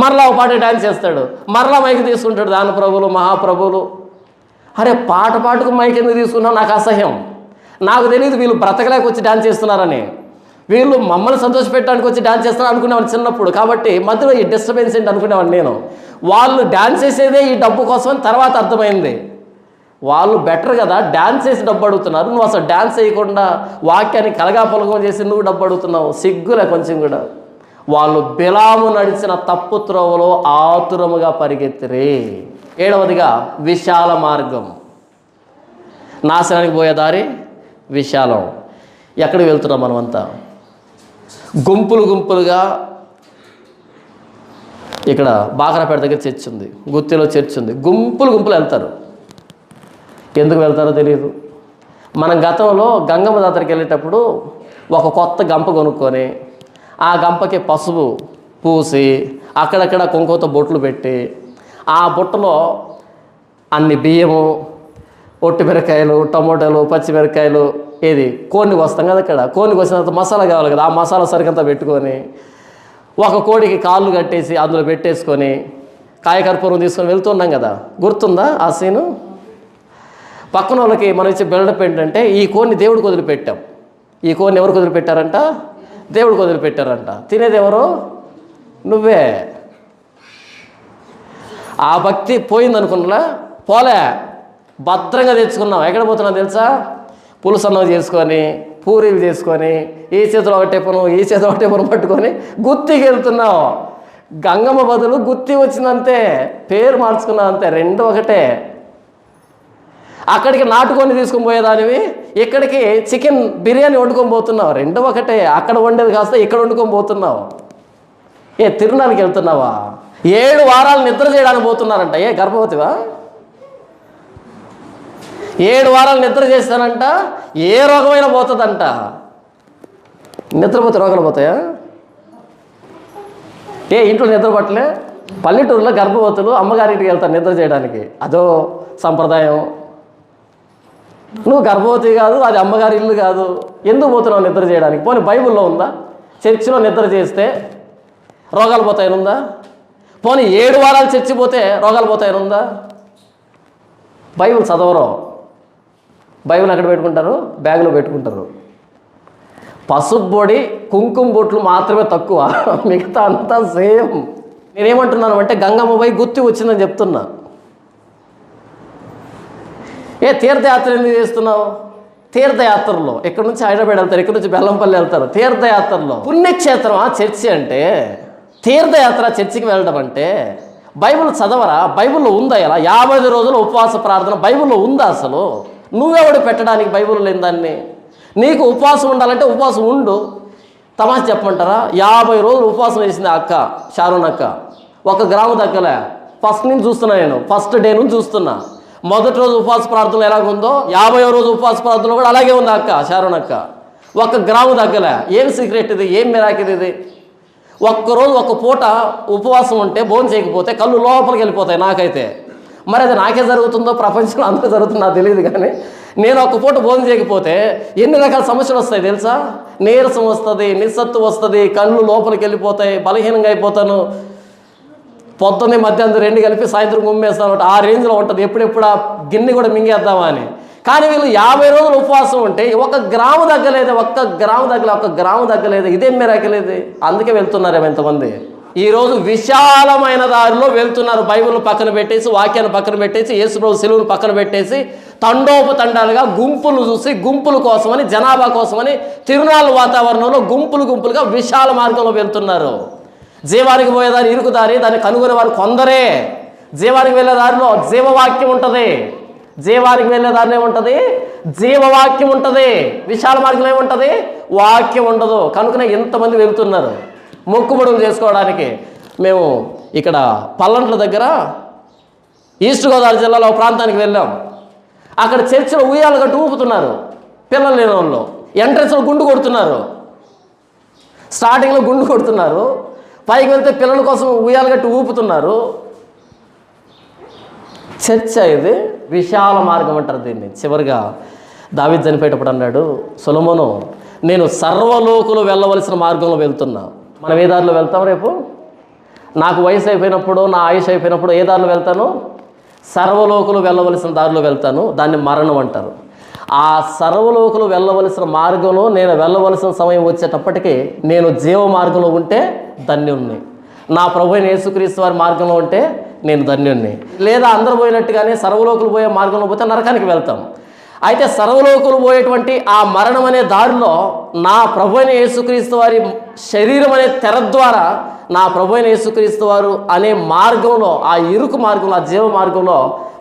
మరలా ఒక పాట డ్యాన్స్ చేస్తాడు, మరలా మైక్ తీసుకుంటాడు దాన ప్రభువులు, మహాప్రభువులు. అరే, పాటకు మైక్ ఎందుకు తీసుకున్నావు? నాకు అసహ్యం. నాకు తెలియదు వీళ్ళు బ్రతకలేక వచ్చి డ్యాన్స్ చేస్తున్నారని. వీళ్ళు మమ్మల్ని సంతోషపెట్టడానికి వచ్చి డ్యాన్స్ చేస్తున్నారు అనుకునేవాడిని చిన్నప్పుడు. కాబట్టి మధ్యలో ఈ డిస్టర్బెన్స్ ఏంటి అనుకునేవాడిని నేను. వాళ్ళు డ్యాన్స్ చేసేదే ఈ డబ్బు కోసం తర్వాత అర్థమైంది. వాళ్ళు బెటర్ కదా, డ్యాన్స్ చేసి డబ్బు అడుగుతున్నారు, నువ్వు అసలు డ్యాన్స్ చేయకుండా వాక్యాన్ని కలగాపలగం చేసి నువ్వు డబ్బు అడుగుతున్నావు. సిగ్గులే కొంచెం కూడా. వాళ్ళు బిలాము నడిచిన తప్పు త్రోవలో ఆతురముగా పరిగెత్తిరి. 7వదిగా విశాల మార్గం. నాశనానికి పోయే దారి విశాలం. ఎక్కడికి వెళ్తున్నాం మనమంతా? గుంపులుగా. ఇక్కడ బాకరాపేట దగ్గర చర్చ్ ఉంది, గుత్తిలో చర్చ్ ఉంది. గుంపులు వెళ్తారు. ఎందుకు వెళ్తారో తెలియదు. మనం గతంలో గంగమ్మ జాతరకి వెళ్ళేటప్పుడు ఒక కొత్త గంప కొనుక్కొని ఆ గంపకి పసుపు పూసి అక్కడక్కడ కుంకుమతో బొట్లు పెట్టి ఆ బుట్టలో అన్ని బియ్యము, ఒట్టి మిరకాయలు, టమోటాలు, పచ్చిమిరకాయలు, కోడిని వస్తాం కదా, అక్కడ కోడిని వచ్చిన తర్వాత మసాలా కావాలి కదా, ఆ మసాలా సరికంతా పెట్టుకొని ఒక కోడికి కాళ్ళు కట్టేసి అందులో పెట్టేసుకొని కాయకర్పూరం తీసుకొని వెళ్తున్నాం కదా, గుర్తుందా ఆ సీను? పక్కన వాళ్ళకి మనం ఇచ్చే బిల్డప్ ఏంటంటే, ఈ కోడిని దేవుడికి వదిలిపెట్టాం. ఈ కోడిని ఎవరికి వదిలిపెట్టారంట? దేవుడికి వదిలిపెట్టారంట. తినేది ఎవరు? నువ్వే. ఆ భక్తి పోయిందనుకున్నా, పోలే, భద్రంగా తెచ్చుకున్నావు. ఎక్కడ పోతున్నావు తెలుసా? పులుసన్నం చేసుకొని, పూరీలు చేసుకొని, ఈ చేతిలో ఒకటే పను, ఈ చేతిలో ఒకటే పను పట్టుకొని గుత్తికి వెళ్తున్నావు. గంగమ్మ బదులు గుత్తి వచ్చిందంతే, పేరు మార్చుకున్నావు అంతే, రెండు ఒకటే. అక్కడికి నాటుకొని తీసుకొని పోయేదానివి, ఇక్కడికి చికెన్ బిర్యానీ వండుకొని పోతున్నావు, రెండు ఒకటే. అక్కడ వండేది కాస్త ఇక్కడ వండుకొని పోతున్నావు. తిరునాళ్ళకి వెళ్తున్నావా? 7 వారాలు నిద్ర చేయడానికి పోతున్నారంట. గర్భవతివా? 7 వారాలు నిద్ర చేస్తానంట, ఏ రోగమైనా పోతుందంట. నిద్రపోతే రోగాలు పోతాయా? ఇంట్లో నిద్ర పట్టలే? పల్లెటూరులో గర్భవతులు అమ్మగారింటికి వెళ్తారు నిద్ర చేయడానికి, అదో సంప్రదాయం. నువ్వు గర్భవతి కాదు, అది అమ్మగారి ఇల్లు కాదు, ఎందుకు పోతున్నావు నిద్ర చేయడానికి? పోనీ బైబిల్లో ఉందా చర్చిలో నిద్ర చేస్తే రోగాలు పోతాయని ఉందా? పోనీ 7 వారాలు చర్చి పోతే రోగాలు పోతాయని ఉందా? బైబిల్ చదవరు. బైబిల్ ఎక్కడ పెట్టుకుంటారు? బ్యాగులో పెట్టుకుంటారు. పసుపు పొడి, కుంకుమ బొట్లు మాత్రమే తక్కువ, మిగతా అంతా సేమ్. నేనేమంటున్నాను అంటే, గంగమ్మ పోయి గుత్తి వచ్చిందని చెప్తున్నా. తీర్థయాత్ర ఎందుకు చేస్తున్నావు? తీర్థయాత్రలో ఇక్కడ నుంచి హైదరాబాద్ వెళ్తారు, ఇక్కడ నుంచి బెల్లంపల్లి వెళ్తారు. తీర్థయాత్రలో పుణ్యక్షేత్రం ఆ చర్చి అంటే, తీర్థయాత్ర చర్చికి వెళ్ళడం అంటే. బైబిల్ చదవరా? బైబిల్లో ఉందా? ఇలా 50 రోజుల ఉపవాస ప్రార్థన బైబిల్లో ఉందా అసలు? నువ్వెవడు పెట్టడానికి బైబిల్ లేని దాన్ని? నీకు ఉపవాసం ఉండాలంటే ఉపవాసం ఉండు. తమాషా చెప్పమంటారా? 50 రోజులు ఉపవాసం వేసింది ఆ అక్క, షారూన్ అక్క. 1 గ్రాము తగ్గలే. ఫస్ట్ నుంచి చూస్తున్నా నేను, ఫస్ట్ డే నుంచి చూస్తున్నా. మొదటి రోజు ఉపవాస ప్రార్థనలు ఎలాగుందో 50వ రోజు ఉపవాస ప్రార్థనలు కూడా అలాగే ఉంది అక్క, షారూన్ అక్క. 1 గ్రాము తగ్గలే. ఏం సీక్రెట్ ఇది? ఏం మిరాకిల్ ఇది? ఒక్కరోజు 1 పూట ఉపవాసం ఉంటే, భోజనం చేయకపోతే కళ్ళు లోపలికి వెళ్ళిపోతాయి నాకైతే. మరి అది నాకే జరుగుతుందో ప్రపంచంలో అందరూ జరుగుతుందో నాకు తెలియదు. కానీ నేను 1 పూట భోజనం చేయకపోతే ఎన్ని రకాల సమస్యలు వస్తాయి తెలుసా? నీరసం వస్తుంది, నిస్సత్తు వస్తుంది, కళ్ళు లోపలికి వెళ్ళిపోతాయి, బలహీనంగా అయిపోతాను. పొద్దున్నే మధ్యాహ్నం 2 కలిపి సాయంత్రం గుమ్మేస్తాను. ఆ రేంజ్లో ఉంటుంది. ఎప్పుడెప్పుడు ఆ గిన్నె కూడా మింగేద్దామా అని. కానీ వీళ్ళు 50 రోజులు ఉపవాసం ఉంటే 1 గ్రాము తగ్గలేదు, 1 గ్రాము తగ్గలేదు. ఇదేం మిరాకిల్? అందుకే వెళ్తున్నారేమో ఎంతమంది. ఈరోజు విశాలమైన దారిలో వెళ్తున్నారు. బైబిల్ పక్కన పెట్టేసి, వాక్యాన్ని పక్కన పెట్టేసి, యేసుప్రభు సిలువను పక్కన పెట్టేసి, తండోపతండాలుగా గుంపులు చూసి, గుంపుల కోసమని, జనాభా కోసమని, తిరునాళ్ళ వాతావరణంలో గుంపులుగా విశాల మార్గంలో వెళ్తున్నారు. జీవానికి పోయేదారి ఇరుకు దారి, దాన్ని కనుగొనే వారు కొందరే. జీవానికి వెళ్ళే దారిలో జీవవాక్యం ఉంటుంది. జీవానికి వెళ్ళే దారిలో ఏముంటుంది? జీవవాక్యం ఉంటుంది. విశాల మార్గంలో ఏముంటుంది? వాక్యం ఉండదు. కనుకనే ఎంతమంది వెళ్తున్నారు మొక్కుబడులు చేసుకోవడానికి. మేము ఇక్కడ పల్లంట్ల దగ్గర ఈస్ట్ గోదావరి జిల్లాలో ఒక ప్రాంతానికి వెళ్ళాం. అక్కడ చర్చిలో ఉయ్యాలు కట్టి ఊపుతున్నారు పిల్లలు లేని వాళ్ళు. ఎంట్రన్స్లో గుండు కొడుతున్నారు, స్టార్టింగ్లో గుండు కొడుతున్నారు. పైకి వెళ్తే పిల్లల కోసం ఉయ్యాలు కట్టి ఊపుతున్నారు. చర్చ ఇది, విశాల మార్గం అంటారు దీన్ని. చివరిగా దావీదు చనిపోయేటప్పుడు అన్నాడు సొలొమోను, నేను సర్వలోకులు వెళ్ళవలసిన మార్గంలో వెళ్తున్నా. మనం ఏ దారిలో వెళ్తాం? రేపు నాకు వయసు అయిపోయినప్పుడు, నా ఆయుష్ అయిపోయినప్పుడు ఏ దారిలో వెళ్తాను? సర్వలోకులు వెళ్ళవలసిన దారిలో వెళ్తాను. దాన్ని మరణం అంటారు. ఆ సర్వలోకులు వెళ్ళవలసిన మార్గంలో నేను వెళ్ళవలసిన సమయం వచ్చేటప్పటికి నేను జీవ మార్గంలో ఉంటే ధన్యుణ్ణి, నా ప్రభు అయిన యేసుక్రీస్తు వారి మార్గంలో ఉంటే నేను ధన్యుణ్ణి. లేదా అందరూ పోయినట్టుగానే సర్వలోకులు పోయే మార్గంలో పోతే నరకానికి వెళ్తాం. అయితే సర్వలోకులు పోయేటువంటి ఆ మరణం అనే దారిలో నా ప్రభు అయిన యేసుక్రీస్తు వారి శరీరం అనే తెర ద్వారా నా ప్రభు అయిన యేసుక్రీస్తు వారు అనే మార్గంలో, ఆ ఇరుకు మార్గంలో, ఆ జీవ మార్గంలో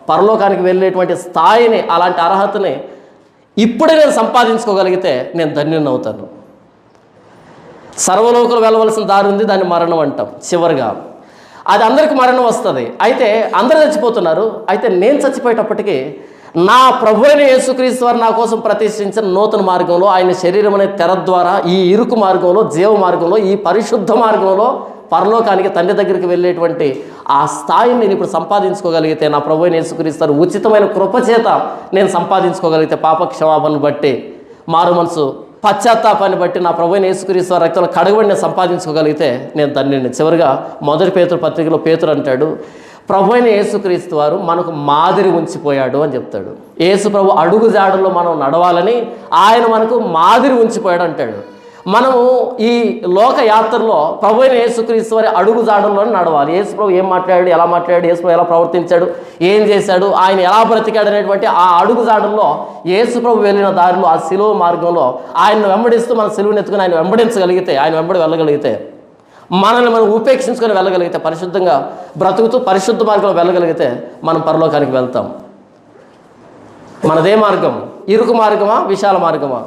పరలోకానికి వెళ్ళేటువంటి స్థాయిని, అలాంటి అర్హతని ఇప్పుడే నేను సంపాదించుకోగలిగితే నేను ధన్యుని అవుతాను. సర్వలోకులు వెళ్ళవలసిన దారి ఉంది, దాన్ని మరణం అంటాం. చివరిగా అది అందరికి మరణం వస్తుంది. అయితే అందరూ చచ్చిపోతున్నారు. అయితే నేను చచ్చిపోయేటప్పటికీ నా ప్రభు అయిన యేసుక్రీస్తు వారు నా కోసం ప్రతిష్ఠించిన నూతన మార్గంలో, ఆయన శరీరం అనే తెర ద్వారా ఈ ఇరుకు మార్గంలో, జీవ మార్గంలో, ఈ పరిశుద్ధ మార్గంలో పరలోకానికి తండ్రి దగ్గరికి వెళ్ళేటువంటి ఆ స్థాయిని నేను ఇప్పుడు సంపాదించుకోగలిగితే, నా ప్రభు అయిన యేసుక్రీస్తు వారు ఉచితమైన కృపచేత నేను సంపాదించుకోగలిగితే, పాప క్షమాపణను బట్టి, మారు మనసు పశ్చాత్తాపాన్ని బట్టి, నా ప్రభు అయిన యేసుక్రీస్తు వారి రక్తంలో కడగబడి నేను సంపాదించుకోగలిగితే నేను ధన్యుడిని. చివరిగా మొదటి పేతురు పత్రికలో పేతురు అంటాడు, ప్రభు అయిన యేసుక్రీస్తు వారు మనకు మాదిరి ఉంచిపోయాడు అని చెప్తాడు. యేసు ప్రభు అడుగు జాడల్లో మనం నడవాలని ఆయన మనకు మాదిరి ఉంచిపోయాడు అంటాడు. మనము ఈ లోక యాత్రలో ప్రభు అయిన యేసుక్రీస్తు వారి అడుగు జాడల్లోనే నడవాలి. యేసు ప్రభు ఏం మాట్లాడాడు, ఎలా మాట్లాడాడు, యేసు ప్రభు ఎలా ప్రవర్తించాడు, ఏం చేశాడు, ఆయన ఎలా బ్రతికాడు అనేటువంటి ఆ అడుగు జాడల్లో యేసు ప్రభు వెళ్ళిన దారిలో, ఆ సిలువ మార్గంలో ఆయన్ని వెంబడిస్తూ మన సిలువను ఎత్తుకుని ఆయన వెంబడించగలిగితే, ఆయన వెంబడి వెళ్ళగలిగితే, మనల్ని మనం ఉపేక్షించుకొని వెళ్ళగలిగితే, పరిశుద్ధంగా బ్రతుకుతూ పరిశుద్ధ మార్గంలో వెళ్ళగలిగితే మనం పరలోకానికి వెళ్తాం. మనదే మార్గం? ఇరుకు మార్గమా, విశాల మార్గమా?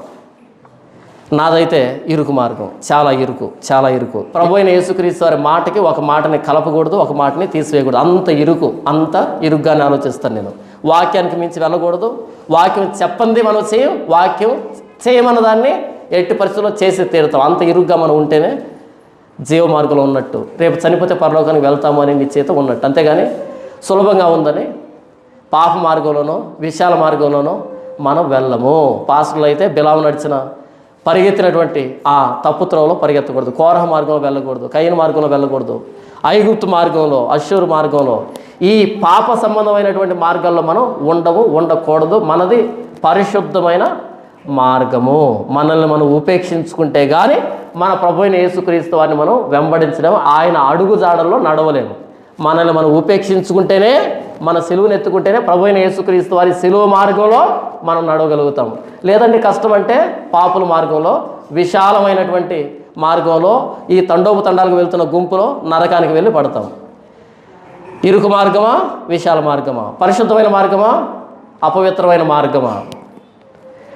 నాదైతే ఇరుకు మార్గం. చాలా ఇరుకు, చాలా ఇరుకు. ప్రభు అయిన యేసుక్రీస్తు వారి మాటకి ఒక మాటని కలపకూడదు, ఒక మాటని తీసివేయకూడదు. అంత ఇరుకు, అంత ఇరుగ్గానే ఆలోచిస్తాను నేను. వాక్యానికి మించి వెళ్ళకూడదు. వాక్యం చెప్పంది మనం చేయం, వాక్యం చేయమన్న దాన్ని ఎట్టి పరిస్థితుల్లో చేసి తీరుతాం. అంత ఇరుగ్గా మనం ఉంటేనే జీవ మార్గంలో ఉన్నట్టు, రేపు చనిపోతే పరలోకానికి వెళ్తాము అని నిశ్చయిత ఉన్నట్టు. అంతేగాని సులభంగా ఉందని పాప మార్గంలోనో విశాల మార్గంలోనో మనం వెళ్ళము. పాస్టర్లు అయితే బిలాము నడిచిన పరిగెత్తినటువంటి ఆ తప్పుత్రోవలో పరిగెత్తకూడదు, కోరహ మార్గంలో వెళ్ళకూడదు, కయీను మార్గంలో వెళ్ళకూడదు, ఐగుప్తు మార్గంలో, అష్షూరు మార్గంలో, ఈ పాప సంబంధమైనటువంటి మార్గాల్లో మనం ఉండకూడదు. మనది పరిశుద్ధమైన మార్గము. మనల్ని మనం ఉపేక్షించుకుంటే కానీ మన ప్రభు అయిన యేసుక్రీస్తు వారిని మనం వెంబడించలేము, ఆయన అడుగు జాడల్లో నడవలేము. మనల్ని మనం ఉపేక్షించుకుంటేనే, మన సిలువను ఎత్తుకుంటేనే ప్రభు అయిన యేసుక్రీస్తు వారి సిలువ మార్గంలో మనం నడవగలుగుతాం. లేదంటే కష్టం అంటే పాపుల మార్గంలో, విశాలమైనటువంటి మార్గంలో, ఈ తండోపతండాలకు వెళ్తున్న గుంపులో నరకానికి వెళ్ళి పడతాం. ఇరుకు మార్గమా, విశాల మార్గమా? పరిశుద్ధమైన మార్గమా, అపవిత్రమైన మార్గమా?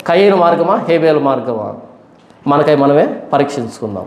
కయీను మార్గమా, హేబేలు మార్గమా? మనకై మనమే పరీక్షించుకుందాం.